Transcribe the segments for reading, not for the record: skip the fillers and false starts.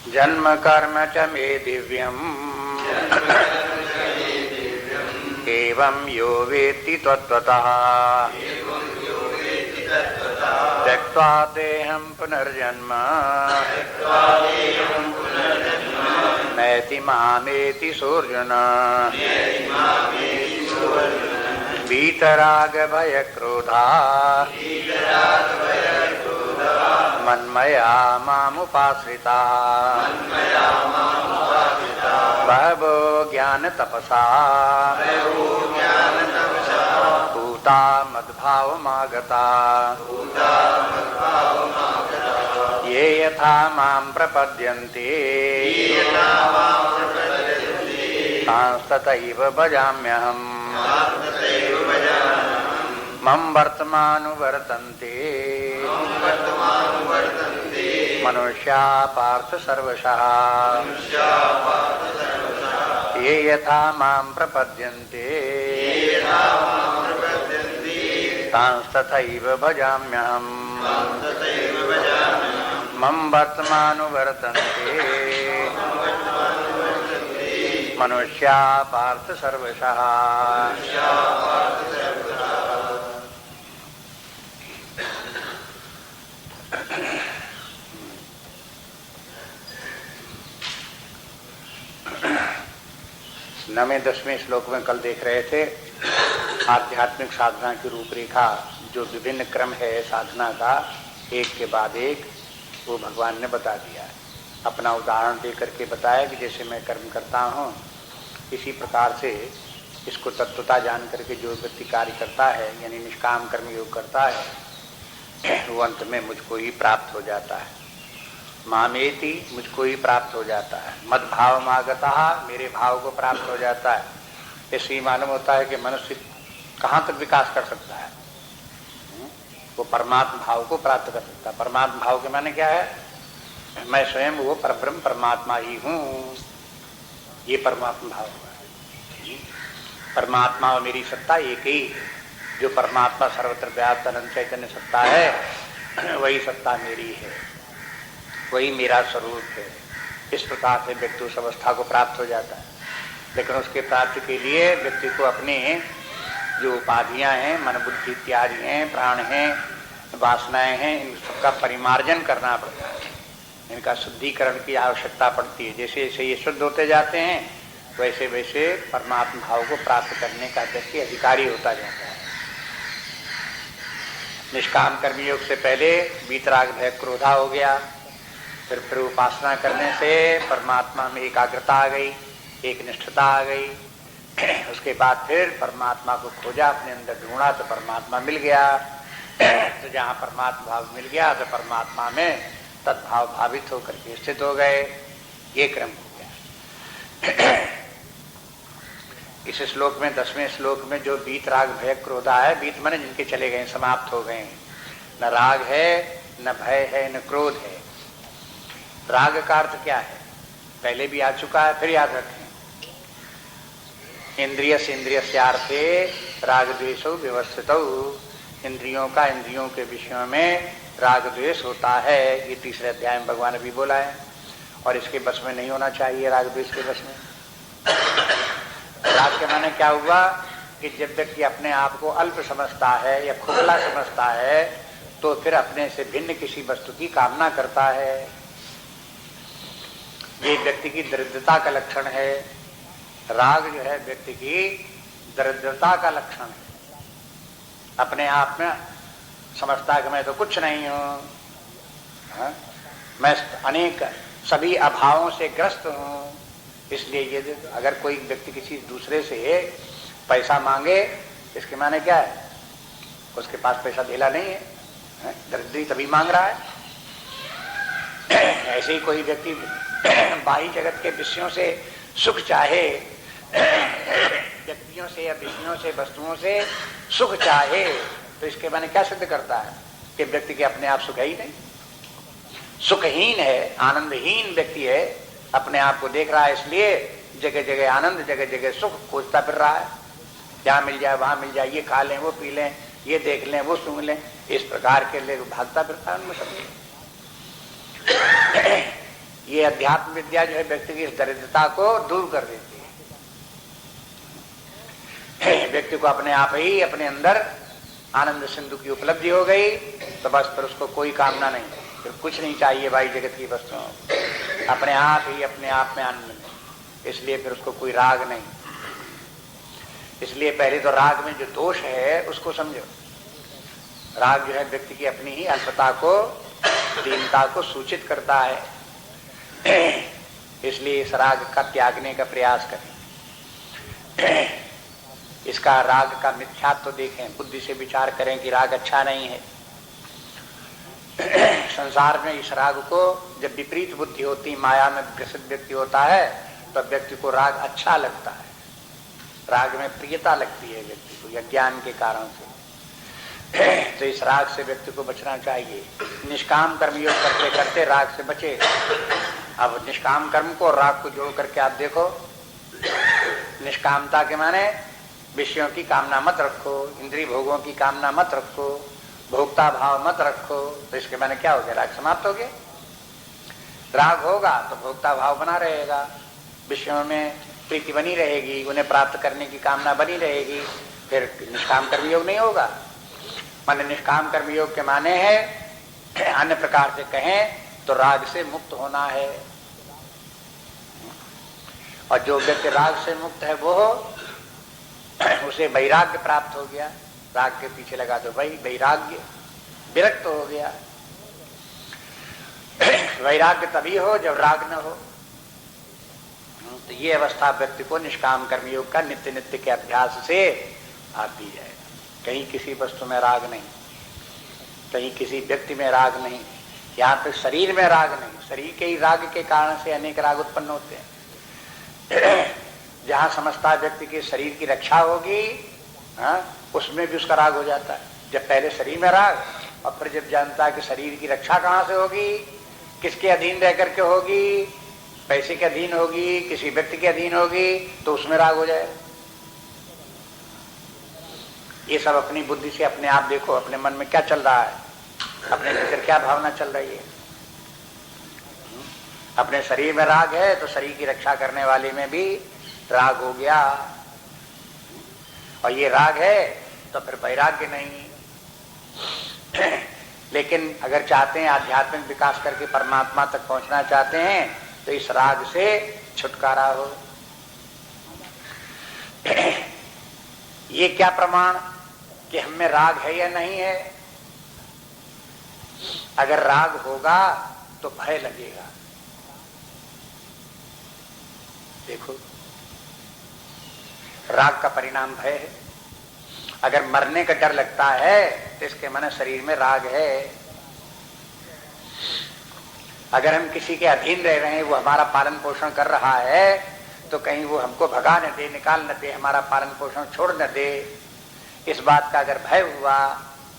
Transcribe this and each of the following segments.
जन्म कर्म च मे दिव्यम् एवं यो वेत्ति तत्त्वतः त्यक्त्वा देहं पुनर्जन्म नयति मामेति सोऽर्जुन। वीतराग भय क्रोधा मन्मया मामुपाश्रिता बहवो ज्ञान तपसा भूता मद्भावमागता ये यथा मां प्रपद्यन्ते तांस्तथैव भजाम्यहम्। मम वर्तमानुवर्तन्ते मनुष्या पार्थ सर्वशः ये यथा मां प्रपद्यन्ते तांस्तथैव भजाम्यहम्। मम वर्तमानुवर्तन्ते मनुष्या पार्थ सर्वशः। नवें 10वें श्लोक में कल देख रहे थे आध्यात्मिक साधना की रूपरेखा, जो विभिन्न क्रम है साधना का, एक के बाद एक वो भगवान ने बता दिया। अपना उदाहरण दे करके बताया कि जैसे मैं कर्म करता हूँ, इसी प्रकार से इसको तत्वता जान करके जो व्यक्ति कार्य करता है, यानी निष्काम कर्म योग करता है, वो अंत में मुझको ही प्राप्त हो जाता है। मामेति, मुझको ही प्राप्त हो जाता है। मद भाव मागता, मेरे भाव को प्राप्त हो जाता है। इससे मालूम होता है कि मनुष्य कहाँ तक विकास कर सकता है, वो परमात्मा भाव को प्राप्त कर सकता है। परमात्मा भाव के माने क्या है? मैं स्वयं वो परब्रह्म परमात्मा ही हूँ, ये परमात्मा भाव है। परमात्मा और मेरी सत्ता एक ही, जो परमात्मा सर्वत्र व्याप्त अनंत चैतन्य सत्ता है, वही सत्ता मेरी है, वही मेरा स्वरूप है। इस प्रकार से व्यक्ति उस अवस्था को प्राप्त हो जाता है। लेकिन उसके प्राप्ति के लिए व्यक्ति को अपने जो उपाधियां हैं, मन बुद्धि इत्यादि हैं, प्राण हैं, वासनाएं हैं, इन सबका परिमार्जन करना पड़ता है। इनका शुद्धिकरण की आवश्यकता पड़ती है। जैसे जैसे ये शुद्ध होते जाते हैं, वैसे वैसे परमात्मा भाव को प्राप्त करने का व्यक्ति अधिकारी होता जाता है। निष्काम कर्मयोग से पहले वीतराग भय क्रोधा हो गया, फिर उपासना करने से परमात्मा में एकाग्रता आ गई, एक निष्ठता आ गई। उसके बाद फिर परमात्मा को खोजा, अपने अंदर ढूंढा तो परमात्मा मिल गया। तो जहाँ परमात्मा भाव मिल गया तो परमात्मा में तद्भाव भावित होकर के स्थित हो गए। ये क्रम हो गया। इस श्लोक में 10वें श्लोक में जो बीत राग भय क्रोधा है, बीत माने जिनके चले गए, समाप्त हो गए। न राग है, न भय है, न क्रोध है। राग का अर्थ क्या है? पहले भी आ चुका है, फिर याद रखें। इंद्रिय से इंद्रियस्यार्थे राग द्वेषो व्यवस्थितौ। इंद्रियों का इंद्रियों के विषयों में राग द्वेष होता है। ये तीसरे अध्याय में भगवान ने भी बोला है। और इसके बस में नहीं होना चाहिए, राग द्वेष के बस में। राग के माने क्या हुआ कि जब व्यक्ति अपने आप को अल्प समझता है या खोखला समझता है, तो फिर अपने से भिन्न किसी वस्तु की कामना करता है। ये व्यक्ति की दरिद्रता का लक्षण है। राग जो है व्यक्ति की दरिद्रता का लक्षण है। अपने आप में समझता है कि मैं तो कुछ नहीं हूँ, मैं अनेक सभी अभावों से ग्रस्त हूँ। इसलिए ये अगर कोई व्यक्ति किसी दूसरे से पैसा मांगे, इसके माने क्या है? उसके पास पैसा धेला नहीं है, दरिद्री तभी मांग रहा है। ऐसे ही कोई व्यक्ति बाह्य जगत के विषयों से सुख चाहे, व्यक्तियों से या विषयों से, वस्तुओं से सुख चाहे, तो इसके माने क्या सिद्ध करता है कि व्यक्ति के अपने आप सुख है ही नहीं, सुखहीन है, आनंदहीन व्यक्ति है। अपने आप को देख रहा है, इसलिए जगह जगह आनंद, जगह जगह सुख खोजता फिर रहा है। जहाँ मिल जाए वहां मिल जाए, ये खा लें, वो पी लें, ये देख लें, वो सुन लें, इस प्रकार के लिए भागता फिरता है उनमें सब। ये अध्यात्म विद्या जो है व्यक्ति की इस दरिद्रता को दूर कर देती है। व्यक्ति को अपने आप ही अपने अंदर आनंद सिंधु की उपलब्धि हो गई तो बस फिर उसको कोई कामना नहीं, फिर कुछ नहीं चाहिए भाई जगत की वस्तुओं, अपने आप ही अपने आप में आनंद में, इसलिए फिर उसको कोई राग नहीं। इसलिए पहले तो राग में जो दोष है उसको समझो। राग जो है व्यक्ति की अपनी ही अल्पता को, दीनता को सूचित करता है, इसलिए इस राग का त्यागने का प्रयास करें। इसका राग का मिथ्यात्व तो देखें, बुद्धि से विचार करें कि राग अच्छा नहीं है। संसार में इस राग को जब विपरीत बुद्धि होती, माया में ग्रसित व्यक्ति होता है, तो व्यक्ति को राग अच्छा लगता है, राग में प्रियता लगती है व्यक्ति को, या ज्ञान के कारण से। तो इस राग से व्यक्ति को बचना चाहिए। निष्काम कर्म योग करते करते राग से बचे। अब निष्काम कर्म को राग को जोड़ करके आप देखो, निष्कामता के माने विषयों की कामना मत रखो, इंद्रिय भोगों की कामना मत रखो, भोक्ता भाव मत रखो, तो इसके माने क्या हो गया? राग समाप्त हो गया। राग होगा तो भोक्ता भाव बना रहेगा, विषयों में प्रीति बनी रहेगी, उन्हें प्राप्त करने की कामना बनी रहेगी, फिर निष्काम कर्मयोग नहीं होगा। माने निष्काम कर्मयोग के माने है अन्य प्रकार से कहें तो राग से मुक्त होना है। और जो व्यक्ति राग से मुक्त है वो उसे वैराग्य प्राप्त हो गया। राग के पीछे लगा दो भाई वैराग्य, विरक्त हो गया। वैराग्य तभी हो जब राग न हो। तो ये अवस्था व्यक्ति को निष्काम कर्मयोग का नित्य नित्य के अभ्यास से आती है। कहीं किसी वस्तु में राग नहीं, कहीं किसी व्यक्ति में राग नहीं, यहाँ पे शरीर में राग नहीं। शरीर के ही राग के कारण से अनेक राग उत्पन्न होते हैं। जहाँ समझता व्यक्ति के शरीर की रक्षा होगी, उसमें भी उसका राग हो जाता है। जब पहले शरीर में राग, और फिर जब जानता है कि शरीर की रक्षा कहाँ से होगी, किसके अधीन रह करके होगी, पैसे के अधीन होगी, किसी व्यक्ति के अधीन होगी, तो उसमें राग हो जाए। ये सब अपनी बुद्धि से अपने आप देखो, अपने मन में क्या चल रहा है, अपने भीतर क्या भावना चल रही है। अपने शरीर में राग है तो शरीर की रक्षा करने वाले में भी राग हो गया, और ये राग है तो फिर वैराग्य नहीं। लेकिन अगर चाहते हैं आध्यात्मिक विकास करके परमात्मा तक पहुंचना चाहते हैं तो इस राग से छुटकारा हो। ये क्या प्रमाण कि हम में राग है या नहीं है? अगर राग होगा तो भय लगेगा। देखो, राग का परिणाम भय है। अगर मरने का डर लगता है तो इसके माने शरीर में राग है। अगर हम किसी के अधीन रह रहे हैं, वो हमारा पालन पोषण कर रहा है, तो कहीं वो हमको भगा न दे, निकाल न दे, हमारा पालन पोषण छोड़ न दे, इस बात का अगर भय हुआ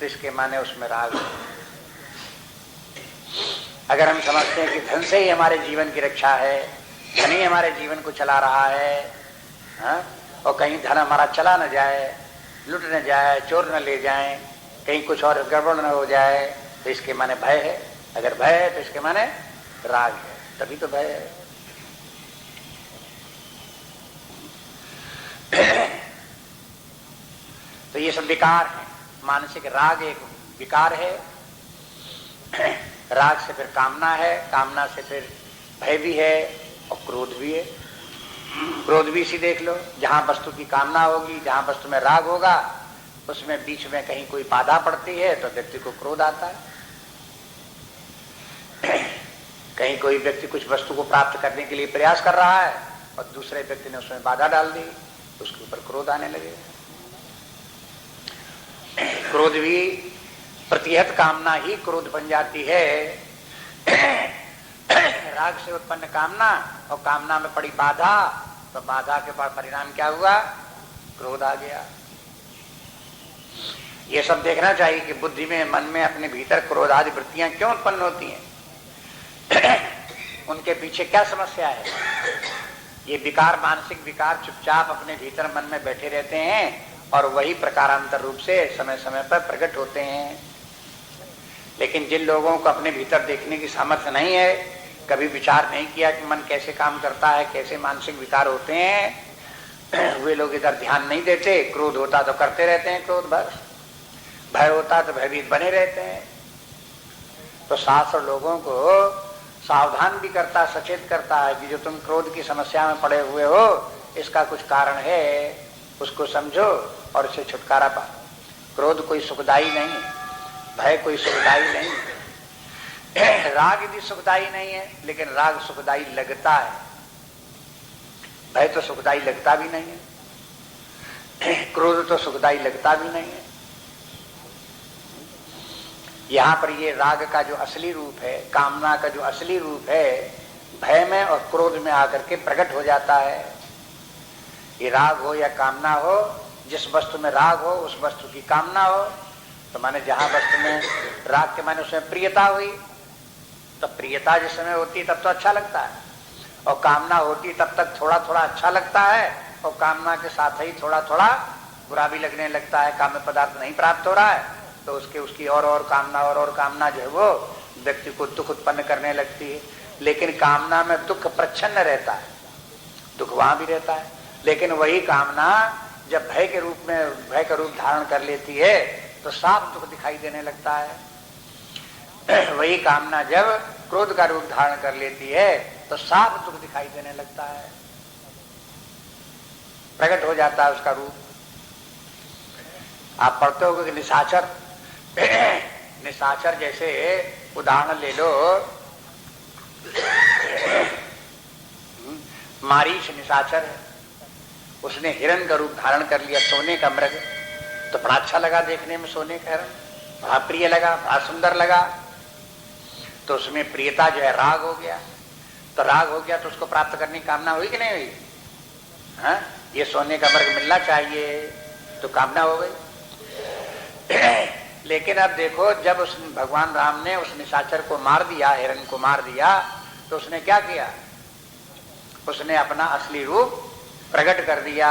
तो इसके माने उसमें राग है। अगर हम समझते हैं कि धन से ही हमारे जीवन की रक्षा है, धन ही हमारे जीवन को चला रहा है, और कहीं धन हमारा चला न जाए, लुट न जाए, चोर न ले जाए, कहीं कुछ और गड़बड़ न हो जाए, तो इसके माने भय है। अगर भय है तो इसके माने राग है, तभी तो भय है। तो ये सब विकार है। मानसिक राग एक विकार है। राग से फिर कामना है, कामना से फिर भय भी है, और क्रोध भी है। क्रोध भी इसी देख लो, जहां वस्तु की कामना होगी, जहां वस्तु में राग होगा, उसमें बीच में कहीं कोई बाधा पड़ती है तो व्यक्ति को क्रोध आता है। कहीं कोई व्यक्ति कुछ वस्तु को प्राप्त करने के लिए प्रयास कर रहा है और दूसरे व्यक्ति ने उसमें बाधा डाल दी, तो उसके ऊपर क्रोध आने लगे। क्रोध भी प्रतिहत कामना ही क्रोध बन जाती है। राग से उत्पन्न कामना, और कामना में पड़ी बाधा, तो बाधा के बाद परिणाम क्या हुआ? क्रोध आ गया। ये सब देखना चाहिए कि बुद्धि में, मन में, अपने भीतर क्रोध आदि वृत्तियां क्यों उत्पन्न होती हैं, उनके पीछे क्या समस्या है। ये विकार, मानसिक विकार चुपचाप अपने भीतर मन में बैठे रहते हैं और वही प्रकारांतर रूप से समय समय पर प्रकट होते हैं। लेकिन जिन लोगों को अपने भीतर देखने की सामर्थ्य नहीं है, कभी विचार नहीं किया कि मन कैसे काम करता है, कैसे मानसिक विकार होते हैं। वे लोग इधर ध्यान नहीं देते। क्रोध होता तो करते रहते हैं क्रोध बस, भय होता तो भयभीत बने रहते हैं। तो शास्त्र लोगों को सावधान भी करता, सचेत करता है कि जो तुम क्रोध की समस्या में पड़े हुए हो, इसका कुछ कारण है, उसको समझो और इससे छुटकारा पाओ। क्रोध कोई सुखदाई नहीं, भय कोई सुखदाई नहीं, राग भी सुखदाई नहीं है, लेकिन राग सुखदाई लगता है, भय तो सुखदाई लगता भी नहीं है, क्रोध तो सुखदाई लगता भी नहीं है। यहां पर ये राग का जो असली रूप है, कामना का जो असली रूप है, भय में और क्रोध में आकर के प्रकट हो जाता है। ये राग हो या कामना हो, जिस वस्तु में राग हो उस वस्तु की कामना हो। तो माने जहां वस्तु में राग के माने उसमें प्रियता हुई, तो प्रियता जिस समय होती तब तो अच्छा लगता है, और कामना होती तब तक थोड़ा थोड़ा अच्छा लगता है, और कामना के साथ ही थोड़ा थोड़ा बुरा भी लगने लगता है। काम्य पदार्थ नहीं प्राप्त हो रहा है तो उसकी और कामना जो है वो व्यक्ति को दुख उत्पन्न करने लगती है। लेकिन कामना में दुख प्रच्छन्न रहता है, दुख वहां भी रहता है, लेकिन वही कामना जब भय के रूप में, भय का रूप धारण कर लेती है तो साफ दुख दिखाई देने लगता है। वही कामना जब क्रोध का रूप धारण कर लेती है तो साफ दुख दिखाई देने लगता है, प्रकट हो जाता है उसका रूप। आप पढ़ते हो कि निशाचर, निशाचर जैसे उदाहरण ले लो, मारीच निशाचर है, उसने हिरण का रूप धारण कर लिया, सोने का मृग, तो बड़ा अच्छा लगा देखने में, सोने का हिरण बड़ा प्रिय लगा, बड़ा सुंदर लगा। तो उसमें प्रियता जो है राग हो गया, तो राग हो गया तो उसको प्राप्त करने की कामना हुई कि नहीं हुई? हाँ, ये सोने का मृग मिलना चाहिए, तो कामना हो गई। लेकिन अब देखो, जब उस भगवान राम ने उस निशाचर को मार दिया, हिरण को मार दिया, तो उसने क्या किया? उसने अपना असली रूप प्रकट कर दिया।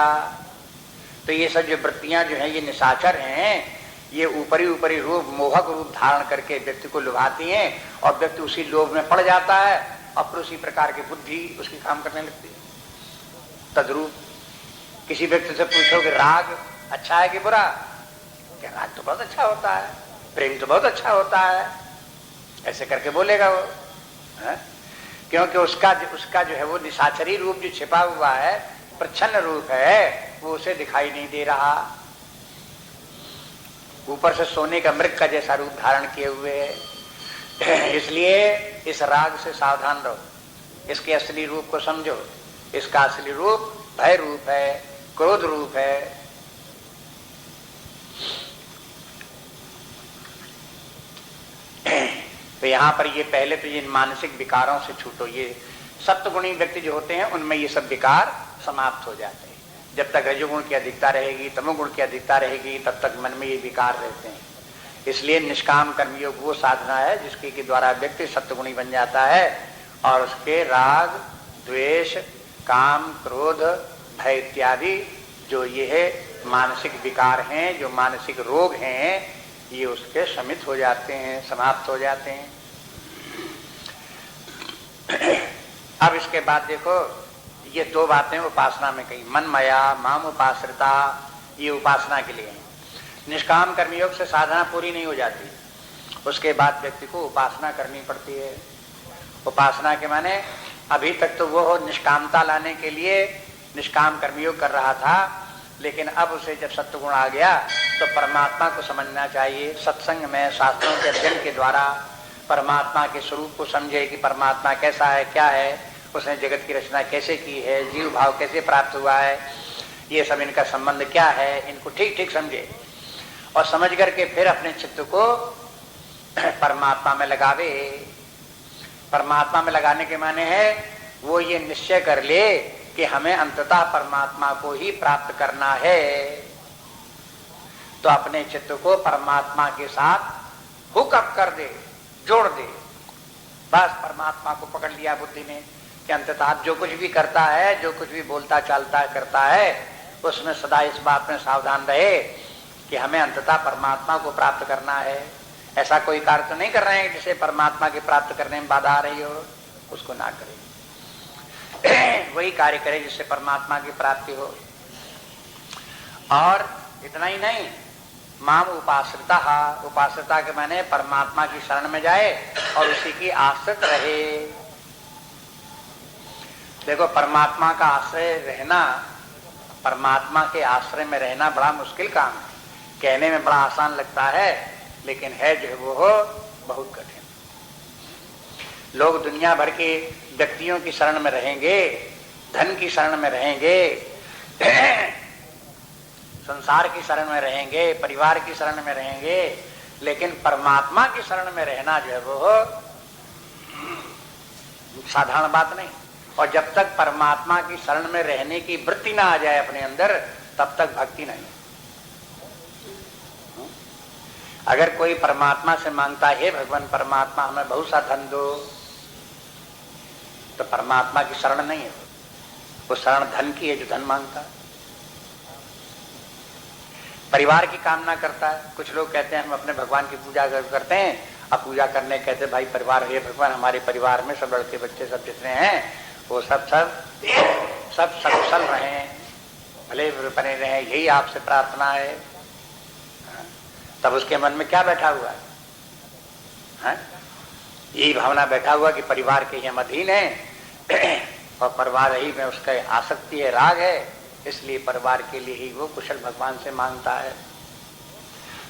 तो ये सब जो वृत्तियां जो हैं, ये निशाचर हैं, ये ऊपरी रूप, मोहक रूप धारण करके व्यक्ति को लुभाती हैं, और व्यक्ति उसी लोभ में पड़ जाता है, और फिर उसी प्रकार की बुद्धि उसकी काम करने लगती है। तद्रूप किसी व्यक्ति से पूछो कि राग अच्छा है कि बुरा, क्या राग तो बहुत अच्छा होता है, प्रेम तो बहुत अच्छा होता है, ऐसे करके बोलेगा वो है? क्योंकि उसका जो है वो निशाचरी रूप जो छिपा हुआ है, प्रच्छन्न रूप है, वो उसे दिखाई नहीं दे रहा। ऊपर से सोने का मृग का जैसा रूप धारण किए हुए है। इसलिए इस राग से सावधान रहो, इसके असली रूप को समझो। इसका असली रूप भय रूप है, क्रोध रूप है। तो यहाँ पर ये पहले तो ये मानसिक विकारों से छूटो। ये सत्वगुणी व्यक्ति जो होते हैं उनमें ये सब विकार समाप्त हो जाते हैं। जब तक रजोगुण की अधिकता रहेगी, तमोगुण की अधिकता रहेगी, तब तक मन में ये विकार रहते हैं। इसलिए निष्काम कर्मयोग वो साधना है जिसके के द्वारा व्यक्ति सत्वगुणी बन जाता है, और उसके राग, द्वेष, काम, क्रोध, भय इत्यादि जो ये है मानसिक विकार हैं, जो मानसिक रोग हैं, ये उसके शमित हो जाते हैं, समाप्त हो जाते हैं। अब इसके बाद देखो, ये दो बातें उपासना में कही, मन मया माम उपाश्रिता, ये उपासना के लिए है। निष्काम कर्मयोग से साधना पूरी नहीं हो जाती, उसके बाद व्यक्ति को उपासना करनी पड़ती है। उपासना के माने अभी तक तो वो निष्कामता लाने के लिए निष्काम कर्मयोग कर रहा था, लेकिन अब उसे जब सत्वगुण आ गया तो परमात्मा को समझना चाहिए। सत्संग में, शास्त्रों के अध्ययन के द्वारा परमात्मा के स्वरूप को समझे कि परमात्मा कैसा है, क्या है, उसने जगत की रचना कैसे की है, जीव भाव कैसे प्राप्त हुआ है, ये सब इनका संबंध क्या है, इनको ठीक ठीक समझे, और समझ करके फिर अपने चित्त को परमात्मा में लगावे। परमात्मा में लगाने के माने है वो ये निश्चय कर ले कि हमें अंततः परमात्मा को ही प्राप्त करना है। तो अपने चित्त को परमात्मा के साथ हुकअप कर दे, जोड़ दे। बस परमात्मा को पकड़ लिया बुद्धि ने कि अंततः जो कुछ भी करता है, जो कुछ भी बोलता चालता है, करता है, उसमें सदा इस बात में सावधान रहे कि हमें अंततः परमात्मा को प्राप्त करना है। ऐसा कोई कार्य तो नहीं कर रहे हैं जिसे परमात्मा के प्राप्त करने में बाधा आ रही हो, उसको ना करे, वही कार्य करे जिससे परमात्मा की प्राप्ति हो। और इतना ही नहीं, माम उपाश्रिता, उपाश्रिता के माने परमात्मा की शरण में जाए और उसी की आश्रित रहे। देखो, परमात्मा का आश्रय रहना, परमात्मा के आश्रय में रहना बड़ा मुश्किल काम है। कहने में बड़ा आसान लगता है, लेकिन है जो वो बहुत कठिन। लोग दुनिया भर के व्यक्तियों की शरण में रहेंगे, धन की शरण में रहेंगे, संसार की शरण में रहेंगे, परिवार की शरण में रहेंगे, लेकिन परमात्मा की शरण में रहना जो है वो साधारण बात नहीं। और जब तक परमात्मा की शरण में रहने की वृत्ति ना आ जाए अपने अंदर, तब तक भक्ति नहीं। अगर कोई परमात्मा से मांगता है, भगवान परमात्मा हमें बहुत सा धन दो, तो परमात्मा की शरण नहीं है, वो शरण धन की है जो धन मांगता है। परिवार की कामना करता है। कुछ लोग कहते हैं हम अपने भगवान की पूजा करते हैं, अब पूजा करने कहते भाई परिवार है, भगवान हमारे परिवार में सब लड़के बच्चे सब जितने हैं वो सब सकुशल रहे, भले बने रहे, यही आपसे प्रार्थना है। तब उसके मन में क्या बैठा हुआ है? यही भावना बैठा हुआ कि परिवार के हम अधीन है और परिवार ही में उसका आसक्ति है, राग है, इसलिए परिवार के लिए ही वो कुशल भगवान से मांगता है।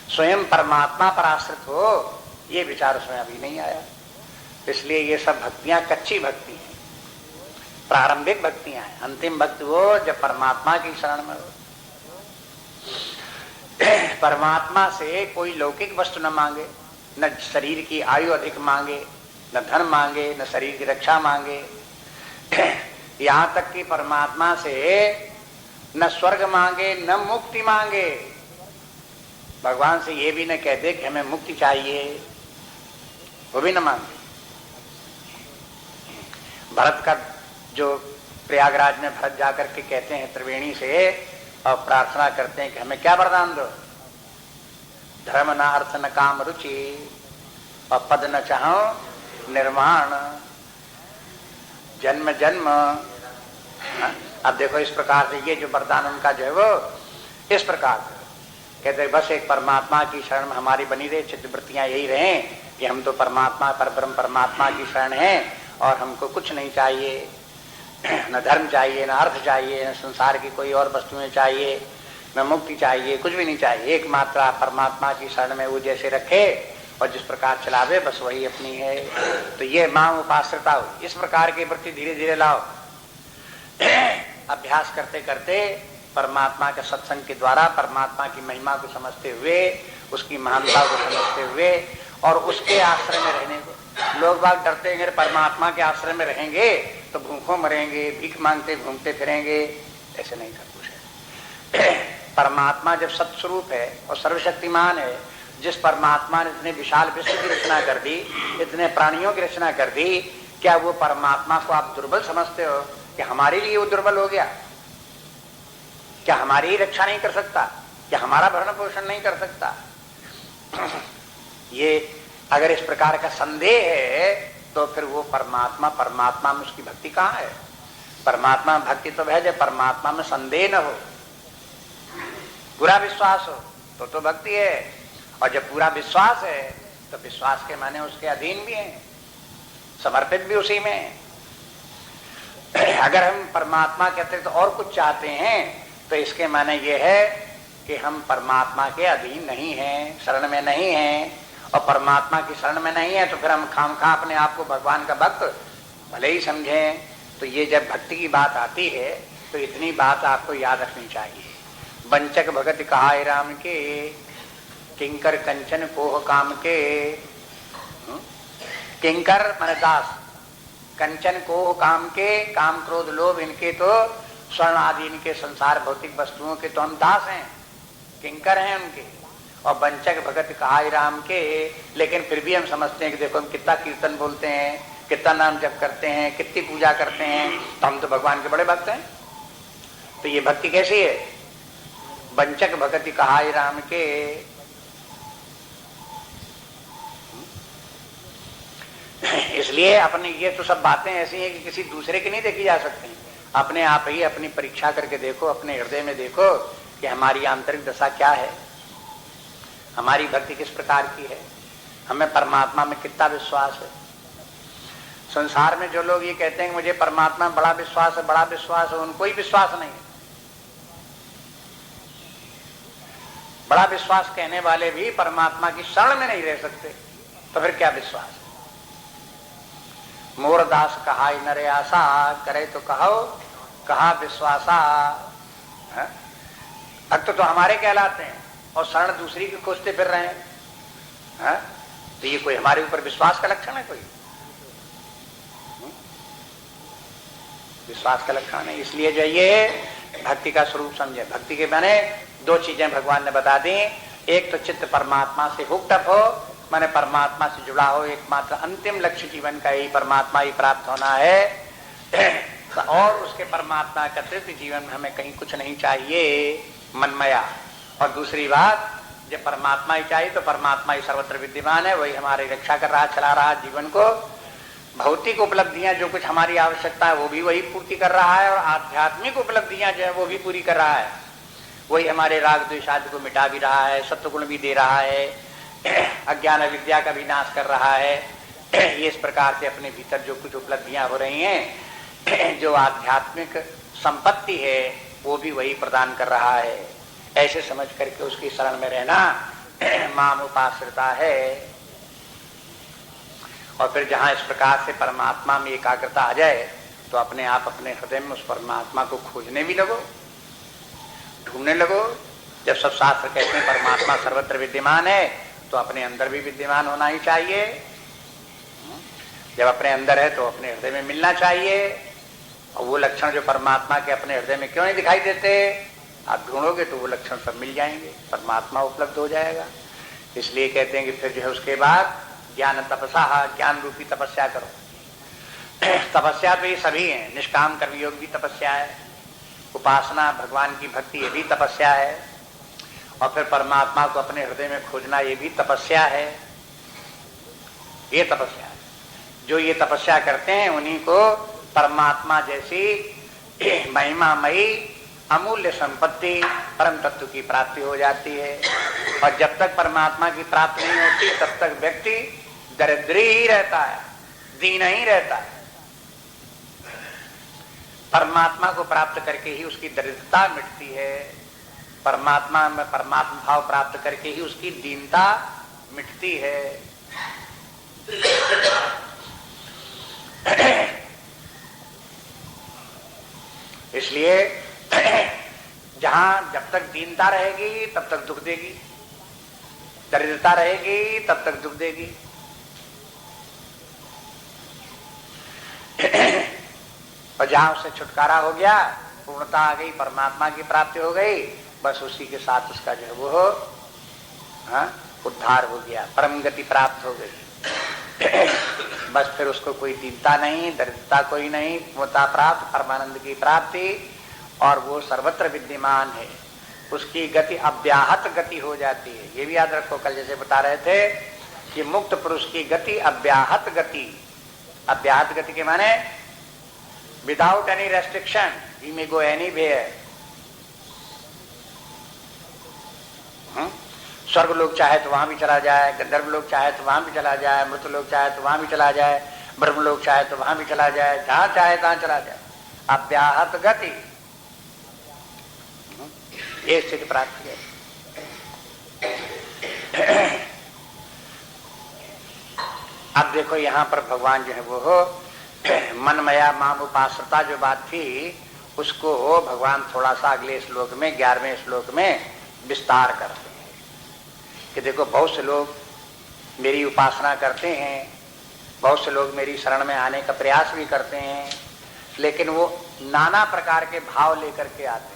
स्वयं परमात्मा पर आश्रित हो, ये विचार उसमें अभी नहीं आया। इसलिए ये सब भक्तियां कच्ची भक्ति हैं, प्रारंभिक भक्तियां हैं। अंतिम भक्ति वो जब परमात्मा की शरण में हो। परमात्मा से कोई लौकिक वस्तु न मांगे, न शरीर की आयु अधिक मांगे, न धन मांगे, न शरीर की रक्षा मांगे। यहाँ तक कि परमात्मा से न स्वर्ग मांगे, न मुक्ति मांगे। भगवान से ये भी न कह दे कि हमें मुक्ति चाहिए, वो भी न मांगे। भरत का जो प्रयागराज में भरत जाकर के कहते हैं त्रिवेणी से और प्रार्थना करते हैं कि हमें क्या वरदान दो? धर्म न अर्थ न काम रुचि और पद न चाहो निर्माण, जन्म जन्म। अब देखो इस प्रकार से ये जो वरदान उनका जो है वो इस प्रकार से कहते बस एक परमात्मा की शरण में हमारी बनी रहे, चित्तवृत्तियां यही रहें कि हम तो परमात्मा परब्रह्म परमात्मा की शरण हैं और हमको कुछ नहीं चाहिए, न धर्म चाहिए, न अर्थ चाहिए, न संसार की कोई और वस्तुएं चाहिए, न मुक्ति चाहिए, कुछ भी नहीं चाहिए। एकमात्र परमात्मा की शरण में वो जैसे रखे और जिस प्रकार चलावे बस वही अपनी है। तो ये मां उपाश्रिता हो, इस प्रकार की वृत्ति धीरे धीरे लाओ। अभ्यास करते करते परमात्मा के सत्संग के द्वारा परमात्मा की महिमा को समझते हुए, उसकी महानता को समझते हुए और उसके आश्रय में रहने को। लोग बाग डरते हैं परमात्मा के आश्रय में रहेंगे तो भूखों मरेंगे, भीख मांगते घूमते फिरेंगे। ऐसे नहीं कर कुछ है। परमात्मा जब सत्स्वरूप है और सर्वशक्तिमान है, जिस परमात्मा ने इतने विशाल विश्व की रचना कर दी, इतने प्राणियों की रचना कर दी, क्या वो परमात्मा को आप दुर्बल समझते हो कि हमारे लिए वो दुर्बल हो गया? क्या हमारी ही रक्षा नहीं कर सकता? क्या हमारा भरण पोषण नहीं कर सकता? ये अगर इस प्रकार का संदेह है तो फिर वो परमात्मा में उसकी भक्ति कहाँ है? परमात्मा में भक्ति तो है जब परमात्मा में संदेह न हो, पूरा विश्वास हो तो भक्ति है। और जब पूरा विश्वास है तो विश्वास के माने उसके अधीन भी है, समर्पित भी उसी में है। अगर हम परमात्मा के अतिरिक्त और कुछ चाहते हैं तो इसके माने ये है कि हम परमात्मा के अधीन नहीं हैं, शरण में नहीं हैं। और परमात्मा की शरण में नहीं है तो फिर हम खामखा अपने आप को भगवान का भक्त भले ही समझें। तो ये जब भक्ति की बात आती है तो इतनी बात आपको याद रखनी चाहिए। वंचक भगत कहाय राम के, किंकर कंचन कोह काम के। किंकर माने दास, कंचन कोह काम के, काम क्रोध लोभ इनके तो स्वर्ण आदि इनके संसार भौतिक वस्तुओं के तो हम दास हैं, किंकर हैं उनके। और वंचक भगत कहाय राम के, लेकिन फिर भी हम समझते हैं कि देखो हम कितना कीर्तन बोलते हैं, कितना नाम जप करते हैं, कितनी पूजा करते हैं, तो हम तो भगवान के बड़े भक्त हैं। तो ये भक्ति कैसी है? वंचक भगत कहाय राम के। इसलिए अपने ये तो सब बातें ऐसी हैं कि किसी दूसरे की नहीं देखी जा सकती। अपने आप ही अपनी परीक्षा करके देखो, अपने हृदय में देखो कि हमारी आंतरिक दशा क्या है, हमारी भक्ति किस प्रकार की है, हमें परमात्मा में कितना विश्वास है। संसार में जो लोग ये कहते हैं कि मुझे परमात्मा में बड़ा विश्वास है, बड़ा विश्वास है, उनको ही विश्वास नहीं है। बड़ा विश्वास कहने वाले भी परमात्मा की शरण में नहीं रह सकते, तो फिर क्या विश्वास है। मोर दास कहा नरे आशा, करे तो कहो कहा विश्वासा। भक्त तो हमारे कहलाते हैं और शरण दूसरी की खोजते फिर रहे हैं। तो ये कोई हमारे ऊपर विश्वास का लक्षण है? कोई विश्वास का लक्षण है। इसलिए जो ये भक्ति का स्वरूप समझे। भक्ति के माने दो चीजें भगवान ने बता दी। एक तो चित्त परमात्मा से हुक्ड अप हो, माने परमात्मा से जुड़ा हो। एकमात्र अंतिम लक्ष्य जीवन का यही परमात्मा ही प्राप्त होना है। और उसके परमात्मा का अतिरिक्त जीवन में हमें कहीं कुछ नहीं चाहिए, मनमया। और दूसरी बात, जब परमात्मा ही चाहिए तो परमात्मा ही सर्वत्र विद्यमान है, वही हमारी रक्षा कर रहा, चला रहा जीवन को। भौतिक उपलब्धियां जो कुछ हमारी आवश्यकता है वो भी वही पूर्ति कर रहा है, और आध्यात्मिक उपलब्धियां जो है वो भी पूरी कर रहा है। वही हमारे राग द्वेष आदि को मिटा भी रहा है, सत्वगुण भी दे रहा है, अज्ञान विद्या का भी नाश कर रहा है। ये इस प्रकार से अपने भीतर जो कुछ उपलब्धियां हो रही हैं, जो आध्यात्मिक संपत्ति है वो भी वही प्रदान कर रहा है। ऐसे समझ करके उसकी शरण में रहना माम उपाश्रिता है। और फिर जहां इस प्रकार से परमात्मा में एकाग्रता आ जाए तो अपने आप अपने हृदय में उस परमात्मा को खोजने भी लगो, ढूंढने लगो। जब सब शास्त्र कहते हैं परमात्मा सर्वत्र विद्यमान है, तो अपने अंदर भी विद्यमान होना ही चाहिए। जब अपने अंदर है तो अपने हृदय में मिलना चाहिए। और वो लक्षण जो परमात्मा के अपने हृदय में क्यों नहीं दिखाई देते, आप ढूंढोगे तो वो लक्षण सब मिल जाएंगे, परमात्मा उपलब्ध हो जाएगा। इसलिए कहते हैं कि फिर जो है उसके बाद ज्ञान तपसा, ज्ञान रूपी तपस्या करो। तपस्या तो ये सभी है, निष्काम कर्मयोग भी तपस्या है, उपासना भगवान की भक्ति ये भी तपस्या है, और फिर परमात्मा को अपने हृदय में खोजना ये भी तपस्या है। ये तपस्या है। जो ये तपस्या करते हैं उन्हीं को परमात्मा जैसी महिमामयी अमूल्य संपत्ति परम तत्व की प्राप्ति हो जाती है। और जब तक परमात्मा की प्राप्ति नहीं होती तब तक व्यक्ति दरिद्री ही रहता है, दीन ही रहता है। परमात्मा को प्राप्त करके ही उसकी दरिद्रता मिटती है, परमात्मा में परमात्मा भाव प्राप्त करके ही उसकी दीनता मिटती है। इसलिए जहां जब तक दीनता रहेगी तब तक दुख देगी, दरिद्रता रहेगी तब तक दुख देगी। और जहां उससे छुटकारा हो गया, पूर्णता आ गई, परमात्मा की प्राप्ति हो गई, बस उसी के साथ उसका जो है वो उद्धार हो गया, परम गति प्राप्त हो गई। बस फिर उसको कोई दीनता नहीं, दरिद्रता कोई नहीं, पूर्णता प्राप्त, परमानंद की प्राप्ति, और वो सर्वत्र विद्यमान है। उसकी गति अव्याहत गति हो जाती है। ये भी याद रखो, कल जैसे बता रहे थे कि मुक्त पुरुष की गति अव्याहत गति। अव्याहत गति के माने विदाउट एनी रेस्ट्रिक्शन, ही मे गो एनीवेयर। स्वर्ग लोग चाहे तो वहां भी चला जाए, गंधर्व लोग चाहे तो वहां भी चला जाए, मृत लोग चाहे तो वहां भी चला जाए, ब्रह्म लोग चाहे तो वहां भी चला जाए, जहां चाहे तहां चला जाए। अव्याहत गति, ये स्थिति प्राप्त है। अब देखो यहां पर भगवान जो है वो मनमया माम उपाश्रिता जो बात थी उसको भगवान थोड़ा सा अगले श्लोक में 11वें श्लोक में विस्तार करते हैं कि देखो बहुत से लोग मेरी उपासना करते हैं, बहुत से लोग मेरी शरण में आने का प्रयास भी करते हैं, लेकिन वो नाना प्रकार के भाव लेकर के आते हैं।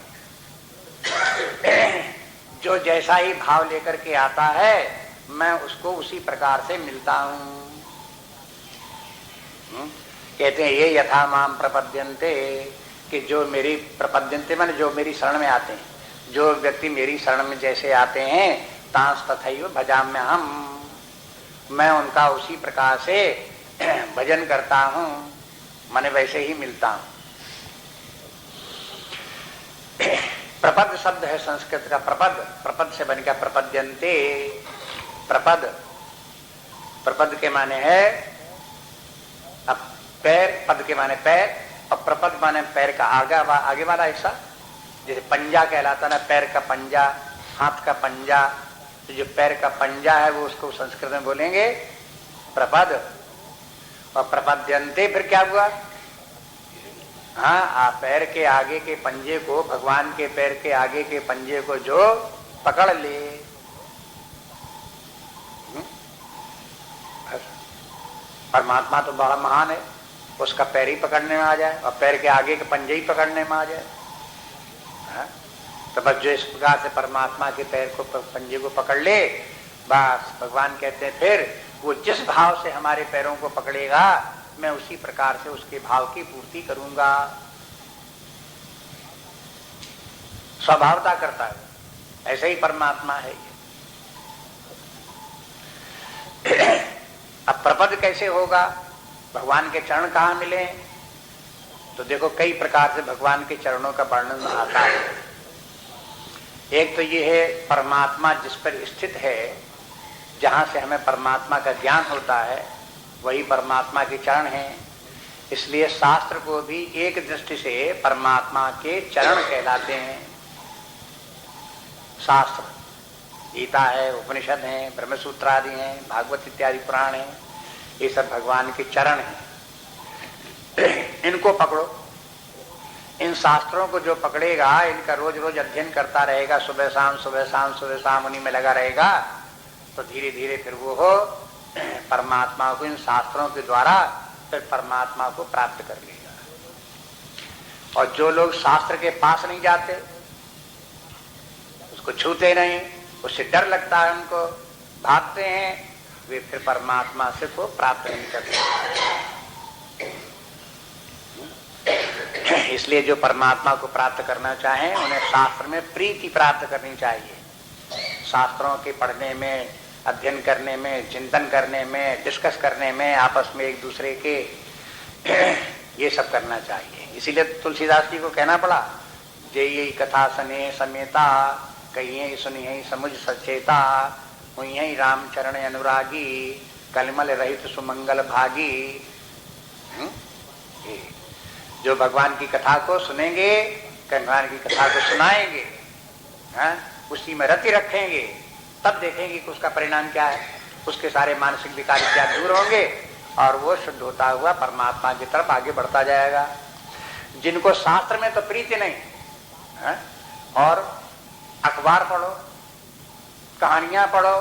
जो जैसा ही भाव लेकर के आता है मैं उसको उसी प्रकार से मिलता हूं। कहते हैं ये यथा माम प्रपद्यन्ते, कि जो मेरी प्रपद्यन्ते माने जो मेरी शरण में आते हैं, जो व्यक्ति मेरी शरण में जैसे आते हैं तांस तथैव भजाम्यहम्, मैं उनका उसी प्रकार से भजन करता हूं माने वैसे ही मिलता हूं। प्रपद शब्द है संस्कृत का प्रपद, प्रपद से बन गया प्रपद्यन्ते। प्रपद, प्रपद के माने है अब पैर, पद के माने पैर, और प्रपद माने पैर का आगे वाला हिस्सा, जैसे पंजा कहलाता ना, पैर का पंजा, हाथ का पंजा। तो जो पैर का पंजा है वो उसको संस्कृत में बोलेंगे प्रपद। और प्रपद्यन्ते फिर क्या हुआ? हाँ, पैर के आगे के पंजे को, भगवान के पैर के आगे के पंजे को जो पकड़ ले, परमात्मा तो बड़ा महान है, उसका पैर ही पकड़ने में आ जाए और पैर के आगे के पंजे ही पकड़ने में आ जाए। हाँ? तो बस जो इस प्रकार से परमात्मा के पैर को, पंजे को पकड़ ले, बस भगवान कहते हैं फिर वो जिस भाव से हमारे पैरों को पकड़ेगा मैं उसी प्रकार से उसके भाव की पूर्ति करूंगा। स्वभावता करता है, ऐसे ही परमात्मा है ये। अब प्रपद कैसे होगा? भगवान के चरण कहाँ मिले? तो देखो कई प्रकार से भगवान के चरणों का वर्णन आता है। एक तो ये है परमात्मा जिस पर स्थित है, जहां से हमें परमात्मा का ज्ञान होता है, वही परमात्मा के चरण हैं। इसलिए शास्त्र को भी एक दृष्टि से परमात्मा के चरण कहलाते हैं। शास्त्र, गीता है, उपनिषद हैं, ब्रह्मसूत्र आदि हैं, भागवत इत्यादि पुराण हैं, ये सब भगवान के चरण हैं। इनको पकड़ो। इन शास्त्रों को जो पकड़ेगा, इनका रोज रोज अध्ययन करता रहेगा, सुबह शाम सुबह शाम सुबह शाम उन्हीं में लगा रहेगा, तो धीरे धीरे फिर वो हो परमात्मा को इन शास्त्रों के द्वारा फिर परमात्मा को प्राप्त कर लेगा। और जो लोग शास्त्र के पास नहीं जाते, उसको छूते नहीं, उससे डर लगता है, उनको भागते हैं, वे फिर परमात्मा से को प्राप्त नहीं करते। इसलिए जो परमात्मा को प्राप्त करना चाहें उन्हें शास्त्र में प्रीति प्राप्त करनी चाहिए। शास्त्रों के पढ़ने में, अध्ययन करने में, चिंतन करने में, डिस्कस करने में, आपस में एक दूसरे के ये सब करना चाहिए। इसीलिए तुलसीदास जी को कहना पड़ा, जे कथा सने समेता, कहिए सुनिए समुझ सचेता, हुई रामचरण अनुरागी, कलमल रहित सुमंगल भागी। जो भगवान की कथा को सुनेंगे, भगवान की कथा को सुनाएंगे, उसी में रति रखेंगे, तब देखेंगे कि उसका परिणाम क्या है। उसके सारे मानसिक विकार इत्यादि दूर होंगे और वो शुद्ध होता हुआ परमात्मा की तरफ आगे बढ़ता जाएगा। जिनको शास्त्र में तो प्रीति नहीं है, और अखबार पढ़ो, कहानियां पढ़ो,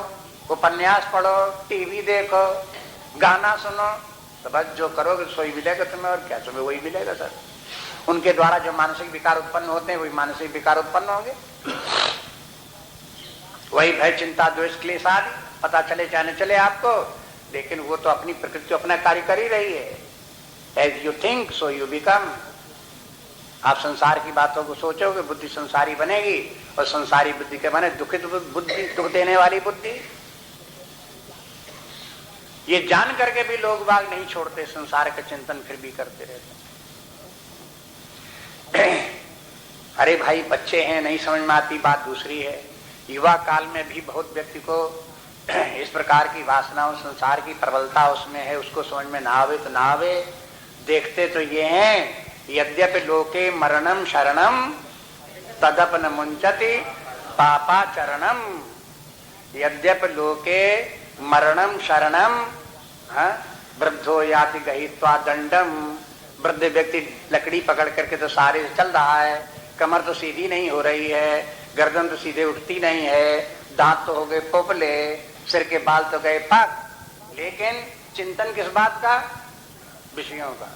उपन्यास पढ़ो, टीवी देखो, गाना सुनो, तो बस जो करोगे सोई मिलेगा तुम्हें, और क्या तुम्हें वही मिलेगा सर। उनके द्वारा जो मानसिक विकार उत्पन्न होते हैं वही मानसिक विकार उत्पन्न होंगे, वही भय चिंता द्वेष क्लेश आदि पता चले चाहे न चले आपको, लेकिन वो तो अपनी प्रकृति अपना कार्य कर ही रही है। As you think so you become. आप संसार की बातों को सोचोगे, बुद्धि संसारी बनेगी, और संसारी बुद्धि के माने दुखित बुद्धि, दुख देने वाली बुद्धि। ये जान करके भी लोग बाग नहीं छोड़ते, संसार का चिंतन फिर भी करते रहते। अरे भाई बच्चे हैं, नहीं समझ में आती, बात दूसरी है। युवा काल में भी बहुत व्यक्ति को इस प्रकार की वासनाओं, संसार की प्रबलता उसमें है, उसको समझ में ना आवे तो ना आवे। देखते तो ये हैं, यद्यपि लोके मरणम शरणम तदपन मुंचति पापाचरणम। यद्यपि लोके मरणम शरणम, वृद्धो याति गहित्वा दंडम। वृद्ध व्यक्ति लकड़ी पकड़ करके तो सारे चल रहा है, कमर तो सीधी नहीं हो रही है, गर्दन तो सीधे उठती नहीं है, दांत तो हो गए पोपले, सिर के बाल तो गए पक, लेकिन चिंतन किस बात का? विषयों का,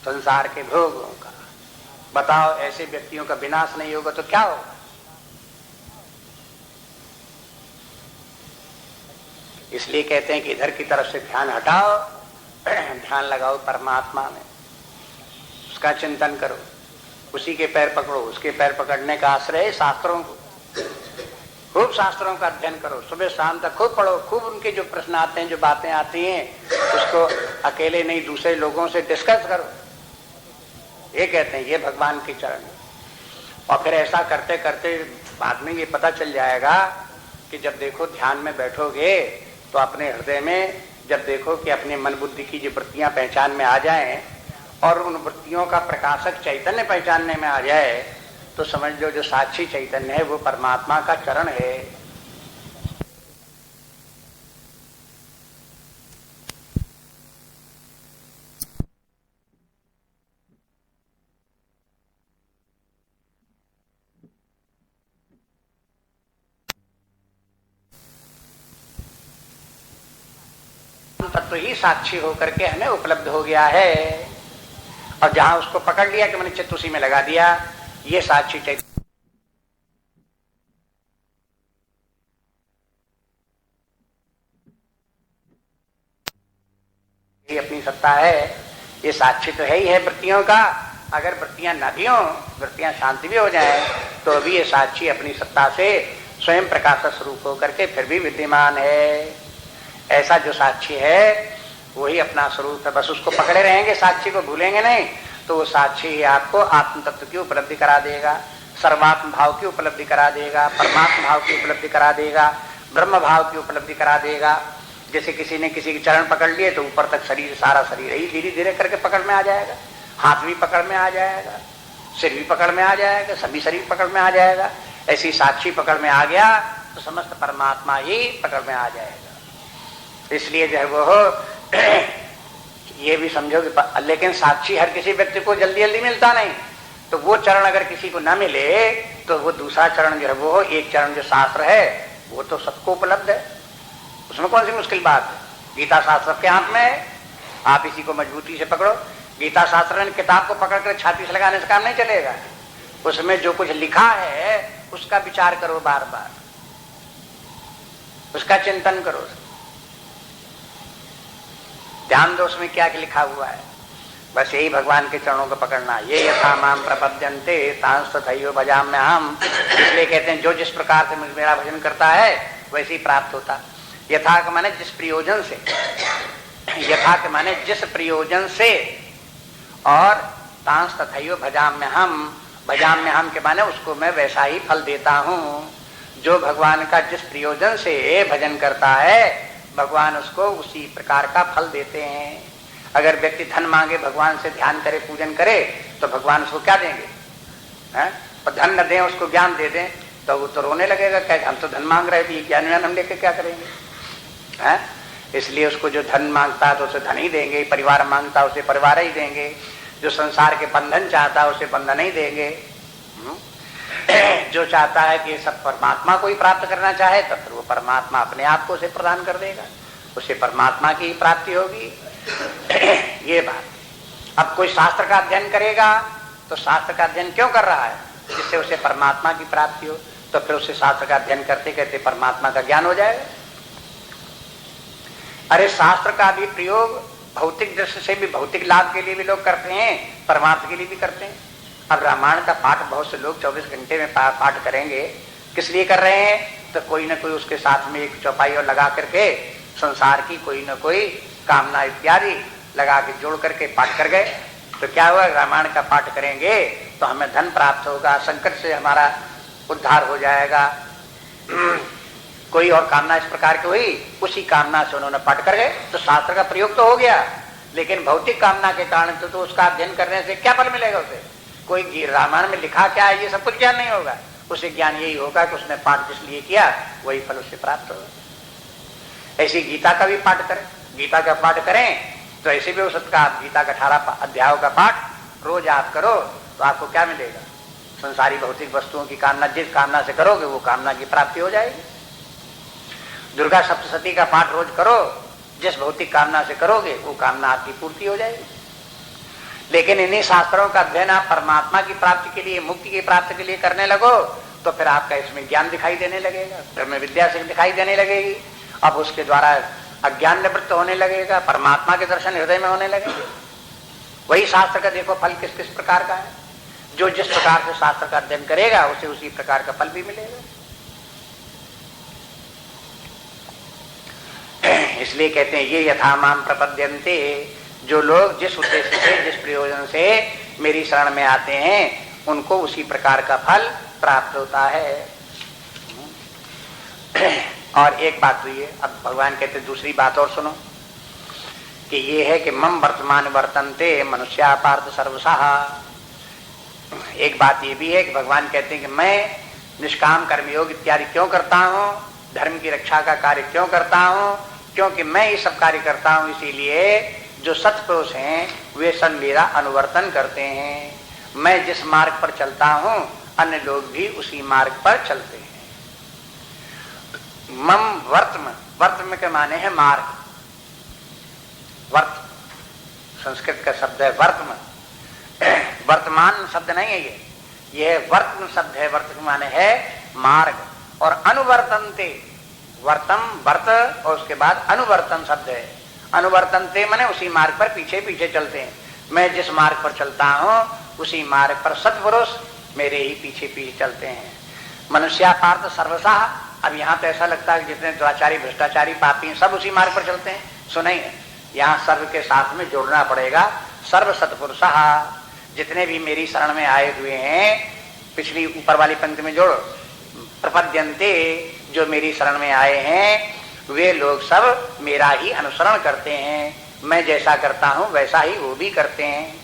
संसार के भोगों का। बताओ, ऐसे व्यक्तियों का विनाश नहीं होगा तो क्या होगा? इसलिए कहते हैं कि इधर की तरफ से ध्यान हटाओ, ध्यान लगाओ परमात्मा में, उसका चिंतन करो, उसी के पैर पकड़ो। उसके पैर पकड़ने का आश्रय है शास्त्रों को। खूब शास्त्रों का अध्ययन करो, सुबह शाम तक खूब पढ़ो, खूब उनके जो प्रश्न आते हैं, जो बातें आती हैं, उसको अकेले नहीं दूसरे लोगों से डिस्कस करो। ये कहते हैं ये भगवान के चरण। और फिर ऐसा करते करते बाद में ये पता चल जाएगा कि जब देखो ध्यान में बैठोगे तो अपने हृदय में जब देखो कि अपने मन बुद्धि की जो वृत्तियां पहचान में आ जाएं और उन वृत्तियों का प्रकाशक चैतन्य पहचानने में आ जाए, तो समझ लो जो साक्षी चैतन्य है वो परमात्मा का चरण है। तत्व ही साक्षी होकर के हमें उपलब्ध हो गया है। और जहां उसको पकड़ लिया कि मैंने चित्त उसी में लगा दिया, ये साक्षी चैतन्य अपनी सत्ता है। ये साक्षी तो है ही है वृत्तियों का। अगर वृत्तियां न भी हों, वृत्तियां शांति भी हो जाए, तो भी ये साक्षी अपनी सत्ता से स्वयं प्रकाश स्वरूप होकर के फिर भी विद्यमान है। ऐसा जो साक्षी है वही अपना स्वरूप है। बस उसको पकड़े रहेंगे, साक्षी को भूलेंगे नहीं, तो वो साक्षी ही आपको आत्म तत्व की उपलब्धि करा देगा, सर्वात्म भाव की उपलब्धि करा देगा, परमात्म भाव की उपलब्धि करा देगा, ब्रह्म भाव की उपलब्धि करा देगा। जैसे किसी ने किसी के चरण पकड़ लिए तो ऊपर तक शरीर, सारा शरीर ही धीरे धीरे करके पकड़ में आ जाएगा, हाथ भी पकड़ में आ जाएगा, सिर भी पकड़ में आ जाएगा, सभी शरीर पकड़ में आ जाएगा। ऐसी साक्षी पकड़ में आ गया तो समस्त परमात्मा ही पकड़ में आ जाएगा। इसलिए जो है वो ये भी समझो कि लेकिन साक्षी हर किसी व्यक्ति को जल्दी जल्दी मिलता नहीं। तो वो चरण अगर किसी को न मिले तो वो दूसरा चरण जो है वो एक चरण जो शास्त्र है वो तो सबको उपलब्ध है। उसमें कौन सी मुश्किल बात है। गीता शास्त्र के हाथ में है, आप इसी को मजबूती से पकड़ो। गीता शास्त्र ने किताब को पकड़कर छाती से लगाने से काम नहीं चलेगा। उसमें जो कुछ लिखा है उसका विचार करो, बार बार उसका चिंतन करो, ध्यान दो उसमें क्या लिखा हुआ है। बस यही भगवान के चरणों को पकड़ना। ये यथा माम प्रपद्यन्ते तांस तथैव भजाम्यहम्। इसलिए कहते हैं जो जिस प्रकार से मेरा भजन करता है वैसे ही प्राप्त होता। यथा के माने जिस प्रयोजन से, यथा के माने जिस प्रयोजन से, और तांस तथैव भजाम्यहम्, भजाम्यहम् के माने उसको मैं वैसा ही फल देता हूँ। जो भगवान का जिस प्रयोजन से भजन करता है भगवान उसको उसी प्रकार का फल देते हैं। अगर व्यक्ति धन मांगे, भगवान से ध्यान करे, पूजन करे, तो भगवान उसको क्या देंगे, हैं? और धन न दें, उसको ज्ञान दे दें तो वो तो रोने लगेगा, क्या हम तो धन मांग रहे थे, ज्ञान व्यान हम लेके क्या करेंगे, हैं? इसलिए उसको जो धन मांगता है तो उसे धन ही देंगे, परिवार मांगता है उसे परिवार ही देंगे, जो संसार के बंधन चाहता है उसे बंधन ही देंगे। जो चाहता है कि सब परमात्मा को ही प्राप्त करना चाहे तो फिर वो परमात्मा अपने आप को उसे प्रदान कर देगा, उसे परमात्मा की प्राप्ति होगी। ये बात। अब कोई शास्त्र का अध्ययन करेगा तो शास्त्र का अध्ययन क्यों कर रहा है, जिससे उसे परमात्मा की प्राप्ति हो, तो फिर उसे शास्त्र का अध्ययन करते करते परमात्मा का ज्ञान हो जाएगा। अरे शास्त्र का भी प्रयोग भौतिक दृष्टि से भी, भौतिक लाभ के लिए भी लोग करते हैं, परमार्थ के लिए भी करते हैं। अब रामायण का पाठ बहुत से लोग 24 घंटे में पाठ करेंगे, किस लिए कर रहे हैं, तो कोई ना कोई उसके साथ में एक चौपाई और लगा करके संसार की कोई ना कोई कामना इत्यादि लगा के जोड़ करके पाठ कर गए। तो क्या हुआ, रामायण का पाठ करेंगे तो हमें धन प्राप्त होगा, संकट से हमारा उद्धार हो जाएगा। कोई और कामना इस प्रकार की हुई, उसी कामना से उन्होंने पाठ कर गए, तो शास्त्र का प्रयोग तो हो गया, लेकिन भौतिक कामना के कारण तो उसका अध्ययन करने से क्या फल मिलेगा उसे। कोई रामायण में लिखा क्या है ये सब कुछ ज्ञान नहीं होगा, उसे ज्ञान यही होगा कि उसने पाठ जिस लिए किया वही फल उसे प्राप्त होगा। ऐसी गीता का भी पाठ करें, गीता का पाठ करें तो ऐसे भी हो सकता है। गीता का 18 अध्यायों का पाठ रोज आप करो तो आपको क्या मिलेगा, संसारी भौतिक वस्तुओं की कामना जिस कामना से करोगे वो कामना की प्राप्ति हो जाएगी। दुर्गा सप्तशती का पाठ रोज करो, जिस भौतिक कामना से करोगे वो कामना आपकी पूर्ति हो जाएगी। लेकिन इन्हीं शास्त्रों का अध्ययन आप परमात्मा की प्राप्ति के लिए, मुक्ति की प्राप्ति के लिए करने लगो तो फिर आपका इसमें ज्ञान दिखाई देने लगेगा, ब्रह्म विद्या से दिखाई देने लगेगी। अब उसके द्वारा अज्ञान निवृत्त होने लगेगा, परमात्मा के दर्शन हृदय में होने लगेंगे। वही शास्त्र का देखो फल किस किस प्रकार का है। जो जिस प्रकार से शास्त्र का अध्ययन करेगा उसे उसी प्रकार का फल भी मिलेगा। इसलिए कहते हैं ये यथा माम प्रपद्यन्ते, जो लोग जिस उद्देश्य से जिस प्रयोजन से मेरी शरण में आते हैं उनको उसी प्रकार का फल प्राप्त होता है। और एक बात तो ये, अब भगवान कहते दूसरी बात और सुनो कि ये है कि मम वर्तमान वर्तन्ते मनुष्या पार्थ सर्वशः। एक बात ये भी है कि भगवान कहते हैं कि मैं निष्काम कर्मयोग इत्यादि क्यों करता हूँ, धर्म की रक्षा का कार्य क्यों करता हूँ, क्योंकि मैं ये सब कार्य करता हूँ इसीलिए जो सत्पुरुष हैं वे सब मेरा अनुवर्तन करते हैं। मैं जिस मार्ग पर चलता हूँ अन्य लोग भी उसी मार्ग पर चलते हैं। मम वर्तम, वर्तम के माने है मार्ग, वर्त संस्कृत का शब्द है वर्तम, वर्तमान शब्द नहीं है ये वर्तम शब्द है। वर्त के माने है मार्ग, और अनुवर्तनते, वर्तम वर्त और उसके बाद अनुवर्तन शब्द है। अनुवर्तनते माने उसी मार्ग पर पीछे पीछे चलते हैं। मैं जिस मार्ग पर चलता हूँ उसी मार्ग पर सत्पुरुष मेरे ही पीछे पीछे चलते हैं। मनुष्या पार्थ सर्वशः, अब यहाँ तो ऐसा लगता है कि जितने दुराचारी भ्रष्टाचारी पापी सब उसी मार्ग पर चलते हैं, सुना ही है। यहाँ सर्व के साथ में जोड़ना पड़ेगा, सर्व सत्पुरुषः, जितने भी मेरी शरण में आए हुए हैं, पिछली ऊपर वाली पंक्ति में जोड़ो, प्रपद्यन्ते, जो मेरी शरण में आए हैं वे लोग सब मेरा ही अनुसरण करते हैं। मैं जैसा करता हूं वैसा ही वो भी करते हैं।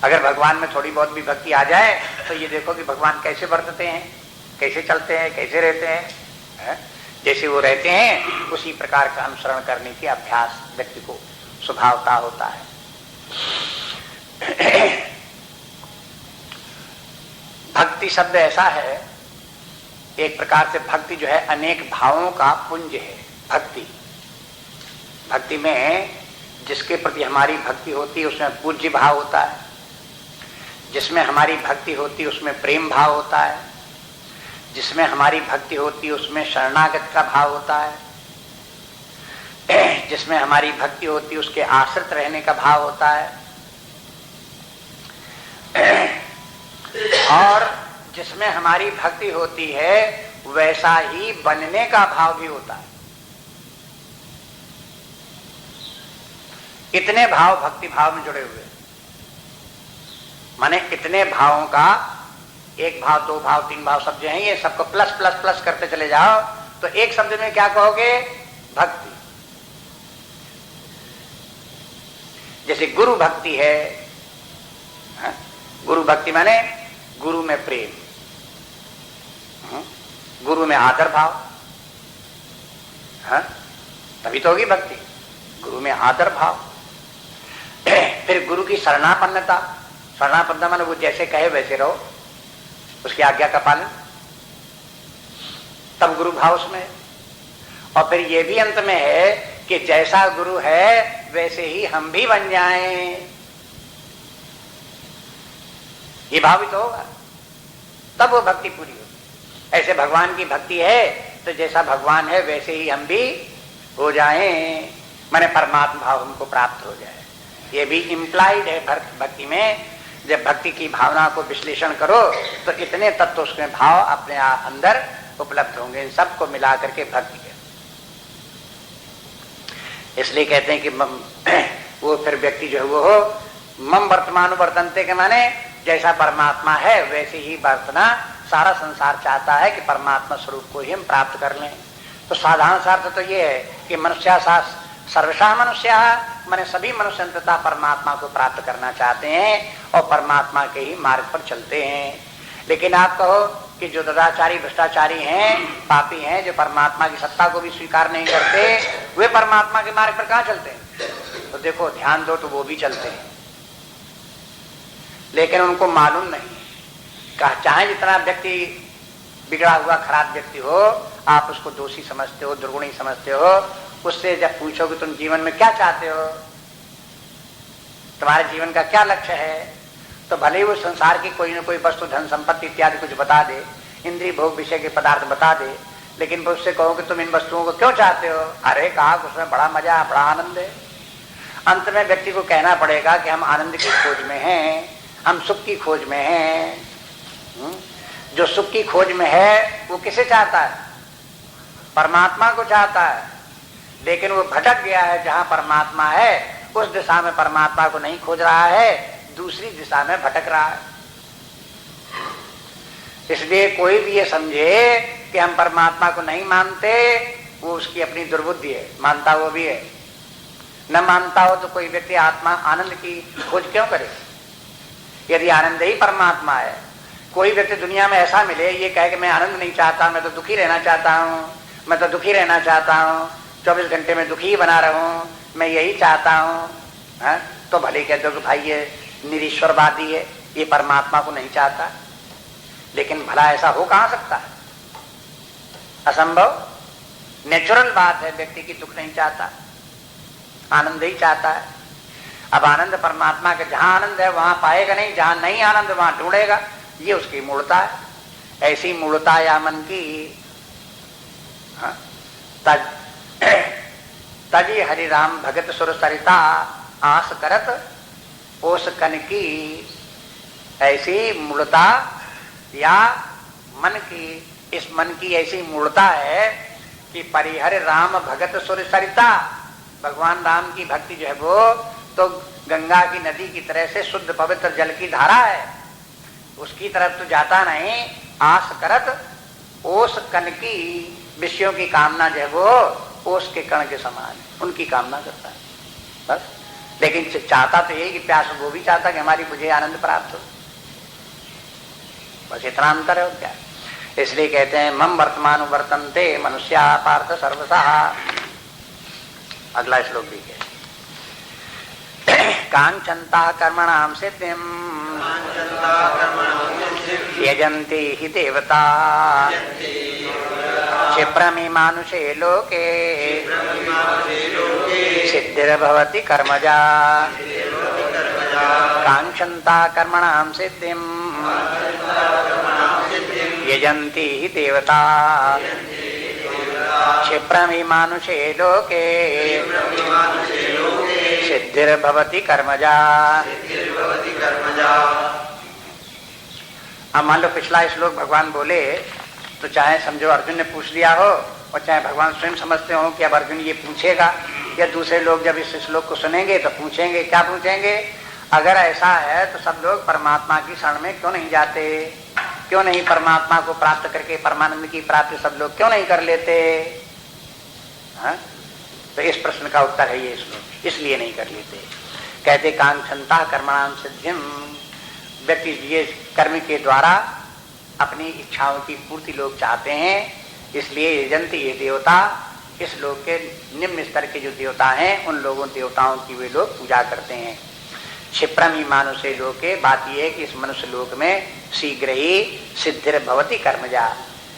अगर भगवान में थोड़ी बहुत भी भक्ति आ जाए तो ये देखो कि भगवान कैसे बरतते हैं, कैसे चलते हैं, कैसे रहते हैं, जैसे वो रहते हैं उसी प्रकार का अनुसरण करने की अभ्यास व्यक्ति को स्वभावता होता है। भक्ति शब्द ऐसा है, एक प्रकार से भक्ति जो है अनेक भावों का पुंज है। भक्ति, भक्ति में जिसके प्रति हमारी भक्ति होती है उसमें पूज्य भाव होता है, जिसमें हमारी भक्ति होती है उसमें प्रेम भाव होता है, जिसमें हमारी भक्ति होती है उसमें शरणागत का भाव होता है, जिसमें हमारी भक्ति होती है उसके आश्रित रहने का भाव होता है, और जिसमें हमारी भक्ति होती है वैसा ही बनने का भाव भी होता है। इतने भाव भक्ति भाव में जुड़े हुए, माने इतने भावों का, एक भाव, दो भाव, तीन भाव शब्द हैं, ये सबको प्लस प्लस प्लस करते चले जाओ तो एक शब्द में क्या कहोगे? भक्ति। जैसे गुरु भक्ति है, गुरु भक्ति माने गुरु में प्रेम, गुरु में आदर भाव, तभी तो होगी भक्ति, गुरु में आदर भाव। फिर गुरु की शरणापन्नता, शरणापन्नता माने वो जैसे कहे वैसे रहो, उसकी आज्ञा का पालन, तब गुरु भाव उसमें है। और फिर ये भी अंत में है कि जैसा गुरु है वैसे ही हम भी बन जाएं, ये भाव भी तो होगा, तब वो भक्ति पूरी होगी। ऐसे भगवान की भक्ति है तो जैसा भगवान है वैसे ही हम भी हो जाएं, माने परमात्मा भाव हमको प्राप्त हो जाए। ये भी इम्प्लाइड है भक्ति में। जब भक्ति की भावना को विश्लेषण करो तो इतने तत्व उसमें भाव अपने अंदर उपलब्ध होंगे, इन सबको मिला करके भक्ति है। इसलिए कहते हैं कि वो फिर व्यक्ति जो है वो हो मम वर्तमान वर्तनते के माने जैसा परमात्मा है वैसे ही बरतना। सारा संसार चाहता है कि परमात्मा स्वरूप को ही हम प्राप्त कर लें। तो साधारण सा अर्थ तो ये है कि मनुष्य सर्वशः मनुष्य, माने सभी मनुष्य अंततः परमात्मा को प्राप्त करना चाहते हैं और परमात्मा के ही मार्ग पर चलते हैं। लेकिन आप कहो कि जो दुराचारी भ्रष्टाचारी हैं, पापी हैं, जो परमात्मा की सत्ता को भी स्वीकार नहीं करते, वे परमात्मा के मार्ग पर कहाँ चलते हैं? तो देखो ध्यान दो तो वो भी चलते हैं, लेकिन उनको मालूम नहीं। चाहे जितना व्यक्ति बिगड़ा हुआ खराब व्यक्ति हो, आप उसको दोषी समझते हो, दुर्गुणी समझते हो, उससे जब पूछोगे तुम जीवन में क्या चाहते हो, तुम्हारे जीवन का क्या लक्ष्य है, तो भले ही वो संसार की कोई न कोई वस्तु, धन संपत्ति इत्यादि कुछ बता दे, इंद्रिय भोग विषय के पदार्थ बता दे, लेकिन वो उससे कहो कि तुम इन वस्तुओं को क्यों चाहते हो, अरे कहा उसमें बड़ा मजा, बड़ा आनंद है। अंत में व्यक्ति को कहना पड़ेगा कि हम आनंद की खोज में हैं, हम सुख की खोज में हैं। जो सुख की खोज में है वो किसे चाहता है? परमात्मा को चाहता है। लेकिन वो भटक गया है, जहां परमात्मा है उस दिशा में परमात्मा को नहीं खोज रहा है, दूसरी दिशा में भटक रहा है। इसलिए कोई भी ये समझे कि हम परमात्मा को नहीं मानते, वो उसकी अपनी दुर्बुद्धि है। मानता वो भी है, न मानता हो तो कोई व्यक्ति आत्मा आनंद की खोज क्यों करे? यदि आनंद ही परमात्मा है, कोई व्यक्ति दुनिया में ऐसा मिले ये कहे कि मैं आनंद नहीं चाहता, मैं तो दुखी रहना चाहता हूँ, मैं तो दुखी रहना चाहता हूँ, 24 घंटे में दुखी ही बना रहूं, मैं यही चाहता हूँ, तो भले कह दो कि भाई ये निरीश्वरवादी है, ये परमात्मा को नहीं चाहता। लेकिन भला ऐसा हो कहां सकता है? असंभव। नेचुरल बात है, व्यक्ति की दुख नहीं चाहता, आनंद ही चाहता है। अब आनंद परमात्मा के जहां आनंद है वहां पाएगा नहीं, जहां नहीं आनंद वहां ढूंढेगा, ये उसकी मूढ़ता है। ऐसी मूढ़ता या मन की तजी हरि राम भगत सुर सरिता आस करत ओस कन की। ऐसी मूढ़ता या मन की, इस मन की ऐसी मूढ़ता है कि परिहर राम भगत सुर सरिता, भगवान राम की भक्ति जो है वो तो गंगा की नदी की तरह से शुद्ध पवित्र जल की धारा है, उसकी तरफ तो जाता नहीं। आस करत ओस कन की, विषयों की कामना जो है वो ओस के कण के समान, उनकी कामना करता है बस। लेकिन चाहता तो यही कि प्यास वो भी चाहता कि हमारी मुझे आनंद प्राप्त हो, बस इतना अंतर है और क्या। इसलिए कहते हैं मम वर्तमान वर्तन्ते मनुष्या पार्थ सर्वसा। अगला श्लोक भी कहते कांचन्ता कर्मणाम सिद्धिम यजन्ति हि देवता क्षिप्रमि मानुषे लोके सिद्धिर्भवति कर्मजा। कांक्षन्ता कर्मणाम सिद्धिम यजन्ति हि देवता क्षिप्रमि मानुषे लोके सिद्धिर्भवति कर्मजा। अब मान लो पिछला श्लोक भगवान बोले तो चाहे समझो अर्जुन ने पूछ लिया हो और चाहे भगवान स्वयं समझते हो कि अब अर्जुन ये पूछेगा, या दूसरे लोग जब इस श्लोक को सुनेंगे तो पूछेंगे, क्या पूछेंगे? अगर ऐसा है तो सब लोग परमात्मा की शरण में क्यों नहीं जाते? क्यों नहीं परमात्मा को प्राप्त करके परमानंद की प्राप्ति सब लोग क्यों नहीं कर लेते? तो इस प्रश्न का उत्तर है ये श्लोक, इसलिए नहीं कर लेते। कहते कांक्षन्ता कर्मणाम सिद्धिम, व्यक्ति ये कर्म के द्वारा अपनी इच्छाओं की पूर्ति लोग चाहते हैं, इसलिए यजन्ति ये देवता, इस लोक के निम्न स्तर के जो देवता हैं उन लोगों देवताओं की वे लोग पूजा करते हैं। क्षिप्रमि मानुषे लोके, बात यह है कि इस मनुष्य लोक में शीघ्र ही सिद्धिर्भवति कर्मजा,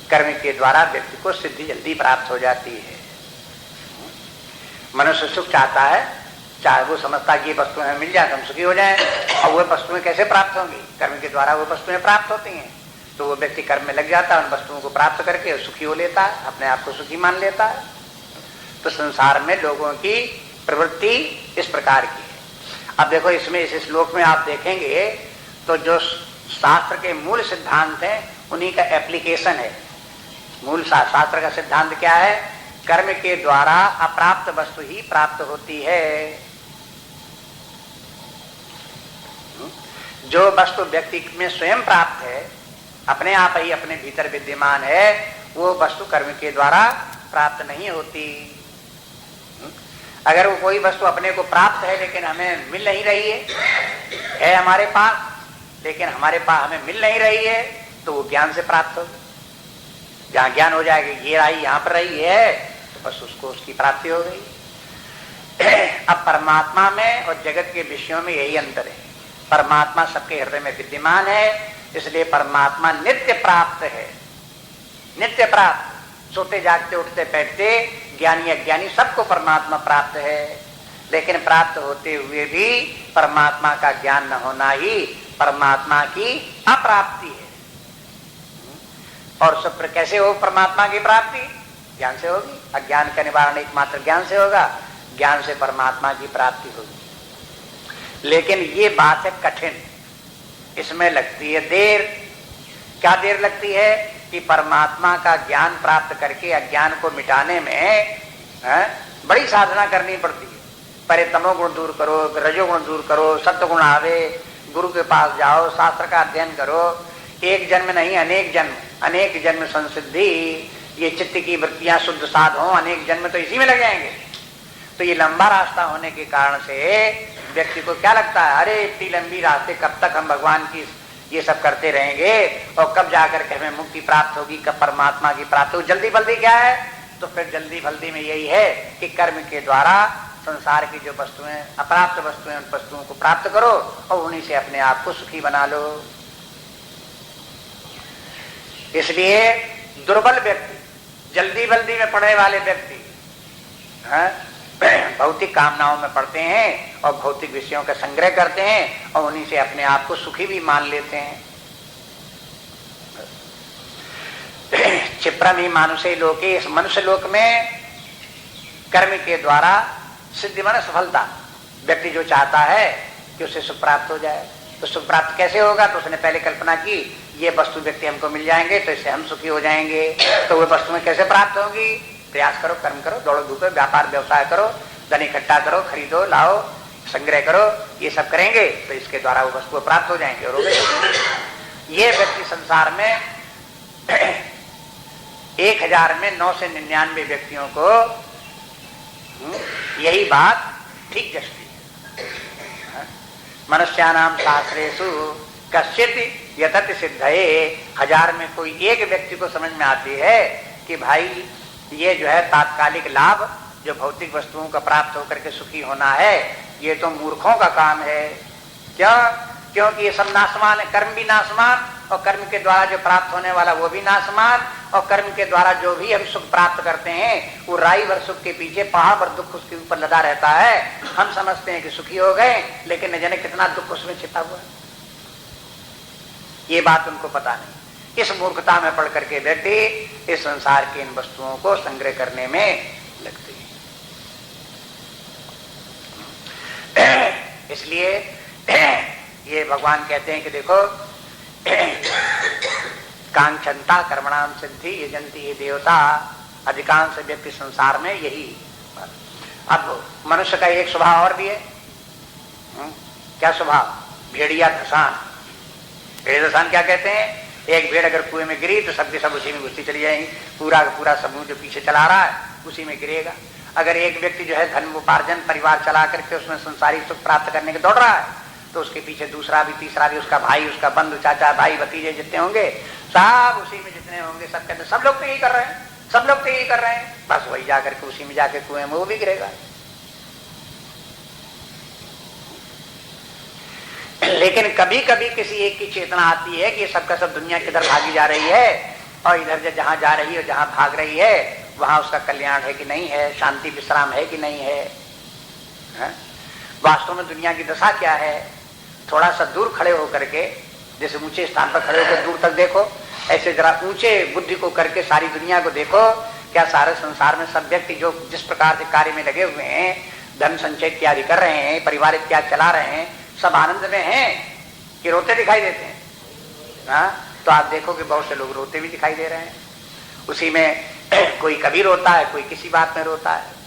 कर्म के द्वारा व्यक्ति को सिद्धि जल्दी प्राप्त हो जाती है। मनुष्य सुख चाहता है, चाहे वो समझता है कि ये वस्तुएं हमें मिल जाए तो हम सुखी हो जाएं, और वो वस्तुएं कैसे प्राप्त होंगी? कर्म के द्वारा वो वस्तुएं प्राप्त होती हैं। तो वो व्यक्ति कर्म में लग जाता है, उन वस्तुओं को प्राप्त करके सुखी हो लेता है, अपने आप को सुखी मान लेता है। तो संसार में लोगों की प्रवृत्ति इस प्रकार की है। अब देखो इसमें इस श्लोक में आप देखेंगे तो जो शास्त्र के मूल सिद्धांत हैं उन्हीं का एप्लीकेशन है। मूल शास्त्र का सिद्धांत क्या है? कर्म के द्वारा अप्राप्त वस्तु ही प्राप्त होती है। जो वस्तु व्यक्ति में स्वयं प्राप्त है, अपने आप ही अपने भीतर विद्यमान है, वो वस्तु कर्म के द्वारा प्राप्त नहीं होती। अगर वो कोई वस्तु अपने को प्राप्त है लेकिन हमें मिल नहीं रही है हमारे पास, लेकिन हमारे पास हमें मिल नहीं रही है, तो वो ज्ञान से प्राप्त होगी। जहां ज्ञान हो जाएगा ये रही यहां पर रही है, तो बस उसको उसकी प्राप्ति हो गई। अब परमात्मा में और जगत के विषयों में यही अंतर है। परमात्मा सबके हृदय में विद्यमान है, इसलिए परमात्मा नित्य प्राप्त है। नित्य प्राप्त, सोते जागते उठते बैठते ज्ञानी अज्ञानी सबको परमात्मा प्राप्त है। लेकिन प्राप्त होते हुए भी परमात्मा का ज्ञान न होना ही परमात्मा की अप्राप्ति है। और सब कैसे हो परमात्मा की प्राप्ति? ज्ञान से होगी। अज्ञान का निवारण एकमात्र ज्ञान से होगा, ज्ञान से परमात्मा की प्राप्ति होगी। लेकिन ये बात है कठिन, इसमें लगती है देर। क्या देर लगती है? कि परमात्मा का ज्ञान प्राप्त करके अज्ञान को मिटाने में बड़ी साधना करनी पड़ती है। पहले तमोगुण दूर करो, रजोगुण दूर करो, सत्वगुण आवे, गुरु के पास जाओ, शास्त्र का अध्ययन करो। एक जन्म नहीं, अनेक जन्म संसिद्धि, ये चित्त की वृत्तियां शुद्ध साध हो, अनेक जन्म तो इसी में लग जाएंगे। तो ये लंबा रास्ता होने के कारण से व्यक्ति को क्या लगता है, अरे इतनी लंबी रास्ते कब तक हम भगवान की ये सब करते रहेंगे और कब जाकर के हमें मुक्ति प्राप्त होगी, कब परमात्मा की प्राप्त होगी। जल्दी बल्दी क्या है? तो फिर जल्दी बल्दी में यही है कि कर्म के द्वारा संसार की जो वस्तुएं, अप्राप्त वस्तुएं, उन वस्तुओं को प्राप्त करो और उन्हीं से अपने आप को सुखी बना लो। इसलिए दुर्बल व्यक्ति, जल्दी बल्दी में पड़ने वाले व्यक्ति भौतिक कामनाओं में पड़ते हैं और भौतिक विषयों का संग्रह करते हैं और उन्हीं से अपने आप को सुखी भी मान लेते हैं। क्षिप्रम ही मानुषे लोके, इस मनुष्य लोक में कर्म के द्वारा सिद्धि माने सफलता, व्यक्ति जो चाहता है कि उसे सुख प्राप्त हो जाए, तो सुख प्राप्त कैसे होगा? तो उसने पहले कल्पना की ये वस्तु व्यक्ति हमको मिल जाएंगे तो इससे हम सुखी हो जाएंगे। तो वो वस्तु में कैसे प्राप्त होगी? प्रयास करो, कर्म करो, दौड़ो धूपो, व्यापार व्यवसाय करो, धन इकट्ठा करो, खरीदो, लाओ, संग्रह करो, ये सब करेंगे तो इसके द्वारा वो वस्तु प्राप्त हो जाएंगे और हो गए। ये व्यक्ति संसार में 1000 में 999 व्यक्तियों को यही बात ठीक जचती है। मनुष्यानाम शास्त्रेषु कश्चित् यतत सिद्धये, 1000 में कोई एक व्यक्ति को समझ में आती है कि भाई ये जो है तात्कालिक लाभ, जो भौतिक वस्तुओं का प्राप्त होकर के सुखी होना है, ये तो मूर्खों का काम है। क्यों? क्योंकि ये सब नाशमान है, कर्म भी नाशमान और कर्म के द्वारा जो प्राप्त होने वाला वो भी नाशमान, और कर्म के द्वारा जो भी हम सुख प्राप्त करते हैं वो राई भर सुख के पीछे पहाड़ भर दुख उसके ऊपर लदा रहता है। हम समझते हैं कि सुखी हो गए, लेकिन न जाने कितना दुख उसमें छिपा हुआ है, ये बात उनको पता नहीं। इस मूर्खता में पड़ करके व्यक्ति इस संसार की इन वस्तुओं को संग्रह करने में लगते हैं। इसलिए ये भगवान कहते हैं कि देखो, कांक्षन्ता कर्मणाम सिद्धि यजंती ये देवता, अधिकांश व्यक्ति संसार में यही। अब मनुष्य का एक स्वभाव और भी है। क्या स्वभाव? भेड़िया धसान। भेड़िया धसान क्या कहते हैं? एक भेड़ अगर कुएं में गिरी तो सबके सब उसी में घुसती चली जाएंगी, पूरा का पूरा समूह जो पीछे चला रहा है उसी में गिरेगा। अगर एक व्यक्ति जो है धन उपार्जन परिवार चला करके उसमें संसारिक सुख प्राप्त करने के दौड़ रहा है तो उसके पीछे दूसरा भी, तीसरा भी, उसका भाई, उसका बंधु, चाचा, भाई, भतीजे जितने होंगे सब उसी में जितने होंगे सब कहते सब लोग तो यही कर रहे हैं, सब लोग तो यही कर रहे हैं, बस वही जाकर के उसी में जाके कुएं में वो भी गिरेगा। लेकिन कभी कभी किसी एक की चेतना आती है कि सबका सब दुनिया किधर भागी जा रही है और इधर जहां जा रही है, जहां भाग रही है वहां उसका कल्याण है कि नहीं है, शांति विश्राम है कि नहीं है, वास्तव में दुनिया की दशा क्या है। थोड़ा सा दूर खड़े होकर के, जैसे ऊंचे स्थान पर खड़े होकर दूर तक देखो, ऐसे जरा ऊंचे बुद्धि को करके सारी दुनिया को देखो। क्या सारे संसार में सब व्यक्ति जो जिस प्रकार से कार्य में लगे हुए हैं, धन संचय इत्यादि कर रहे हैं, परिवार इत्यादि चला रहे हैं, सब आनंद में हैं कि रोते दिखाई देते हैं? तो आप देखो कि बहुत से लोग रोते भी दिखाई दे रहे हैं। उसी में कोई कभी रोता है, कोई किसी बात में रोता है,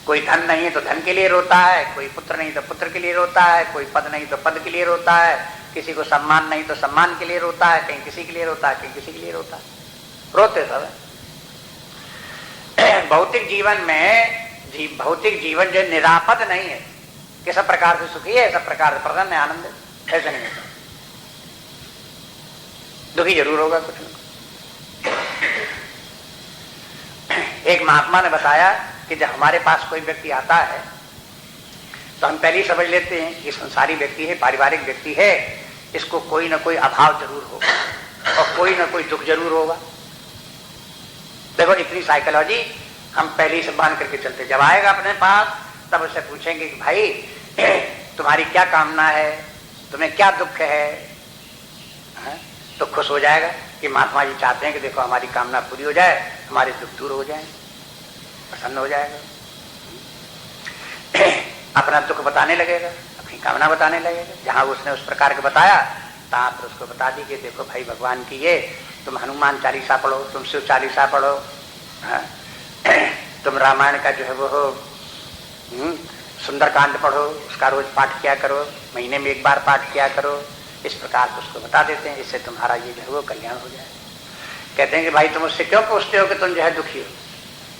कोई धन नहीं है तो धन के लिए रोता है, कोई पुत्र नहीं तो पुत्र के लिए रोता है, कोई पद नहीं तो पद के लिए रोता है, किसी को सम्मान नहीं तो सम्मान के लिए रोता है, कहीं किसी के लिए रोता है, कहीं किसी के लिए रोता है, रोते सब है। भौतिक जीवन में भौतिक जीवन जो निरापद नहीं है कि सब प्रकार से सुखी है, सब प्रकार से प्रसन्न है, आनंद है, ऐसा नहीं होता, दुखी जरूर होगा कुछ न। एक महात्मा ने बताया कि जब हमारे पास कोई व्यक्ति आता है तो हम पहले ही समझ लेते हैं कि संसारी व्यक्ति है, पारिवारिक व्यक्ति है, इसको कोई ना कोई अभाव जरूर होगा और कोई ना कोई दुख जरूर होगा। देखो इतनी साइकोलॉजी हम पहले ही से बांध करके चलते। जब आएगा अपने पास तब उससे पूछेंगे कि भाई तुम्हारी क्या कामना है, तुम्हें क्या दुख है, तो खुश हो जाएगा कि महात्मा जी चाहते हैं कि देखो हमारी कामना पूरी हो जाए, हमारे दुख दूर हो जाए, प्रसन्न हो जाएगा। अपना दुख बताने लगेगा, अपनी कामना बताने लगेगा। जहां उसने उस प्रकार का बताया तहां पर उसको बता दी कि देखो भाई भगवान की ये तुम हनुमान चालीसा पढ़ो, तुम शिव चालीसा पढ़ो, तुम रामायण का जो है वो सुंदरकांड पढ़ो, उसका रोज पाठ किया करो, महीने में एक बार पाठ किया करो। इस प्रकार से उसको बता देते हैं, इससे तुम्हारा ये जो है वो कल्याण हो जाए। कहते हैं कि भाई तुम उससे क्यों पूछते हो कि तुम जो है दुखी हो,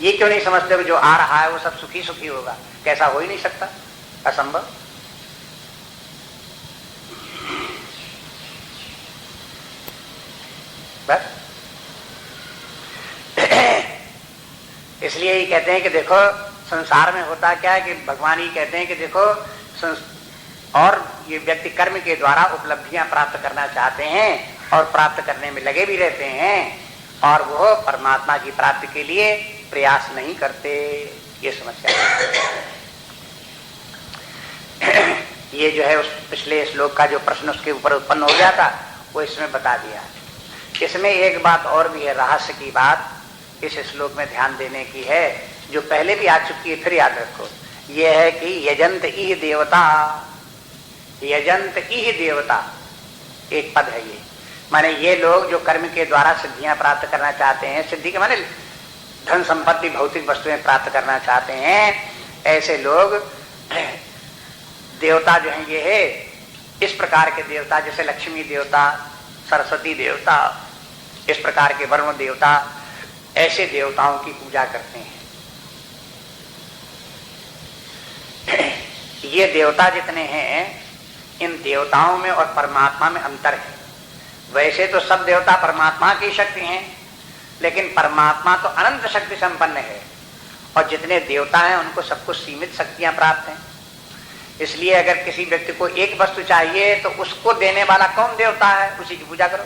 ये क्यों नहीं समझते हो कि जो आ रहा है वो सब सुखी सुखी होगा? कैसा हो ही नहीं सकता, असंभव। बस इसलिए ही कहते हैं कि देखो संसार में होता क्या है कि भगवान ही कहते हैं कि देखो और ये व्यक्ति कर्म के द्वारा उपलब्धियां प्राप्त करना चाहते हैं और प्राप्त करने में लगे भी रहते हैं और वो परमात्मा की प्राप्ति के लिए प्रयास नहीं करते। ये समस्या ये जो है उस पिछले श्लोक का जो प्रश्न उसके ऊपर उत्पन्न हो गया था वो इसमें बता दिया। इसमें एक बात और भी है, रहस्य की बात इस श्लोक में ध्यान देने की है, जो पहले भी आ चुकी है, फिर याद रखो। यह है कि यजंत इह देवता, यजंत इह देवता एक पद है ये, माने ये लोग जो कर्म के द्वारा सिद्धियां प्राप्त करना चाहते हैं, सिद्धि के माने धन संपत्ति भौतिक वस्तुएं प्राप्त करना चाहते हैं, ऐसे लोग देवता जो है ये है इस प्रकार के देवता, जैसे लक्ष्मी देवता, सरस्वती देवता, इस प्रकार के वरुण देवता, ऐसे देवताओं की पूजा करते हैं। ये देवता जितने हैं इन देवताओं में और परमात्मा में अंतर है। वैसे तो सब देवता परमात्मा की शक्ति हैं, लेकिन परमात्मा तो अनंत शक्ति संपन्न है और जितने देवता हैं उनको सबको सीमित शक्तियां प्राप्त हैं। इसलिए अगर किसी व्यक्ति को एक वस्तु चाहिए तो उसको देने वाला कौन देवता है, उसी की पूजा करो।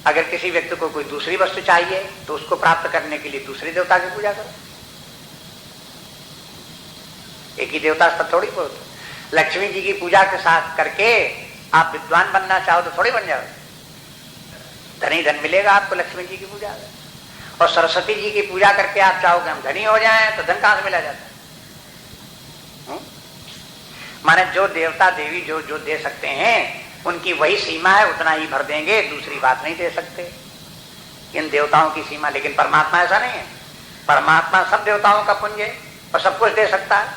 अगर किसी व्यक्ति को कोई दूसरी वस्तु चाहिए तो उसको प्राप्त करने के लिए दूसरे देवता की पूजा करो। एक ही देवता पर थोड़ी बहुत। लक्ष्मी जी की पूजा के साथ करके आप विद्वान बनना चाहो तो थोड़ी बन जाओ, धनी धन मिलेगा आपको लक्ष्मी जी की पूजा में। और सरस्वती जी की पूजा करके आप चाहोगे हम धनी हो जाएं तो धन कहां से मिला जाता है? माने जो देवता देवी जो जो दे सकते हैं उनकी वही सीमा है, उतना ही भर देंगे, दूसरी बात नहीं दे सकते इन देवताओं की सीमा। लेकिन परमात्मा ऐसा नहीं है, परमात्मा सब देवताओं का पुंज है और सब कुछ दे सकता है,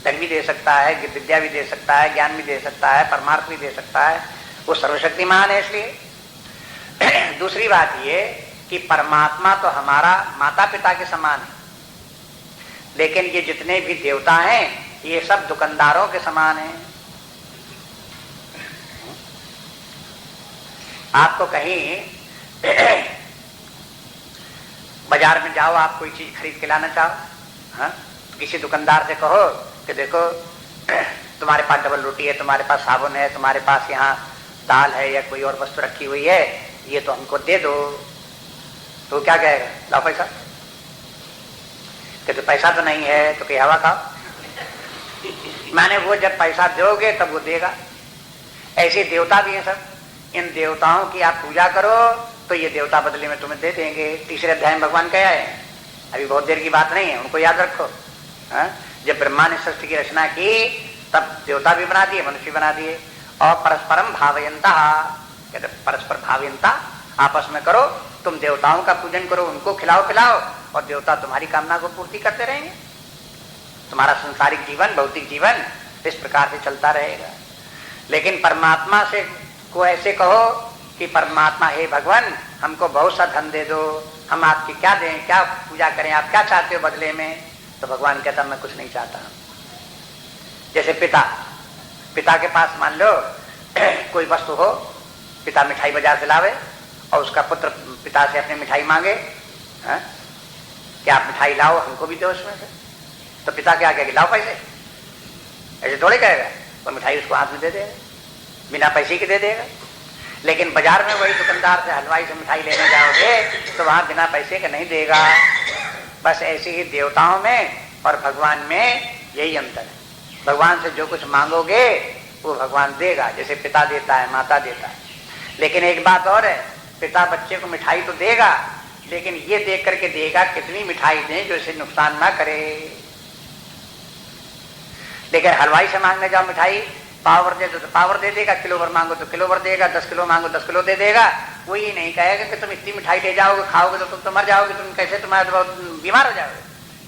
धन भी दे सकता है, विद्या भी दे सकता है, ज्ञान भी दे सकता है, परमार्थ भी दे सकता है, वो सर्वशक्तिमान है। इसलिए दूसरी बात ये कि परमात्मा तो हमारा माता पिता के समान है, लेकिन ये जितने भी देवता हैं ये सब दुकानदारों के समान हैं। आपको कहीं बाजार में जाओ, आप कोई चीज खरीद के लाना चाहो, हाँ? किसी दुकानदार से कहो कि देखो तुम्हारे पास डबल रोटी है, तुम्हारे पास साबुन है, तुम्हारे पास यहाँ दाल है या कोई और वस्तु रखी हुई है, ये तो हमको दे दो, तो क्या कहेगा? लाओ पैसा। कि तो पैसा तो नहीं है तो कहीं हवा खाओ। माने वो जब पैसा दोगे तब वो देगा। ऐसे देवता भी हैं सब, इन देवताओं की आप पूजा करो तो ये देवता बदले में तुम्हें दे देंगे। तीसरे अध्याय में भगवान क्या है, अभी बहुत देर की बात नहीं है, उनको याद रखो। हाँ? जब ब्रह्मा ने सृष्टि की रचना की तब देवता भी बना दिए, मनुष्य बना दिए। और परस्परम भावयंता, कहते परस्पर भावयंता आपस में करो, तुम देवताओं का पूजन करो, उनको खिलाओ पिलाओ और देवता तुम्हारी कामना को पूर्ति करते रहेंगे। तुम्हारा संसारिक जीवन, भौतिक जीवन इस प्रकार से चलता रहेगा। लेकिन परमात्मा से को ऐसे कहो कि परमात्मा हे भगवान हमको बहुत सा धन दे दो, हम आपकी क्या दें, क्या पूजा करें, आप क्या चाहते हो बदले में? तो भगवान कहता मैं कुछ नहीं चाहता। जैसे पिता के पास मान लो कोई वस्तु हो, पिता मिठाई बाजार से लावे और उसका पुत्र पिता से अपनी मिठाई मांगे, हाँ? क्या आप मिठाई लाओ हमको भी दो उसमें से, तो पिता क्या कहेगा? लाओ पैसे। ऐसे थोड़े कहेगा, तो मिठाई उसको हाथ में दे देगा, बिना पैसे के दे देगा। लेकिन बाजार में वही दुकानदार से हलवाई से मिठाई लेने जाओगे तो वहां बिना पैसे का नहीं देगा। बस ऐसे ही देवताओं में और भगवान में यही अंतर है। भगवान से जो कुछ मांगोगे वो भगवान देगा, जैसे पिता देता है, माता देता है। लेकिन एक बात और है, पिता बच्चे को मिठाई तो देगा, लेकिन ये देख करके देगा कितनी मिठाई दें जो इसे नुकसान ना करे। लेकिन हलवाई से मांगने जाओ मिठाई, पावर दे दो तो पावर दे देगा, किलो भर मांगो तो किलो भर देगा, 10 किलो मांगो 10 किलो दे देगा। वो ये नहीं कहेगा कि तुम इतनी मिठाई ले जाओगे, खाओगे तो तुम तो मर जाओगे, तुम कैसे, तुम्हारे बहुत बीमार हो जाओगे।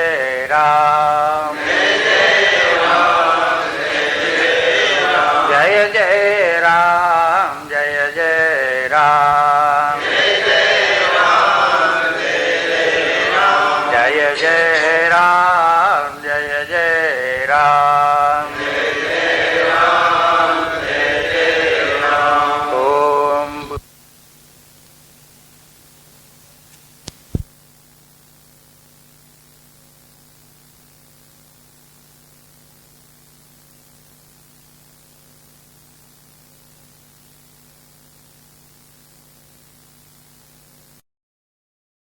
जय राम, जय जय राम, जय जय राम, जय जय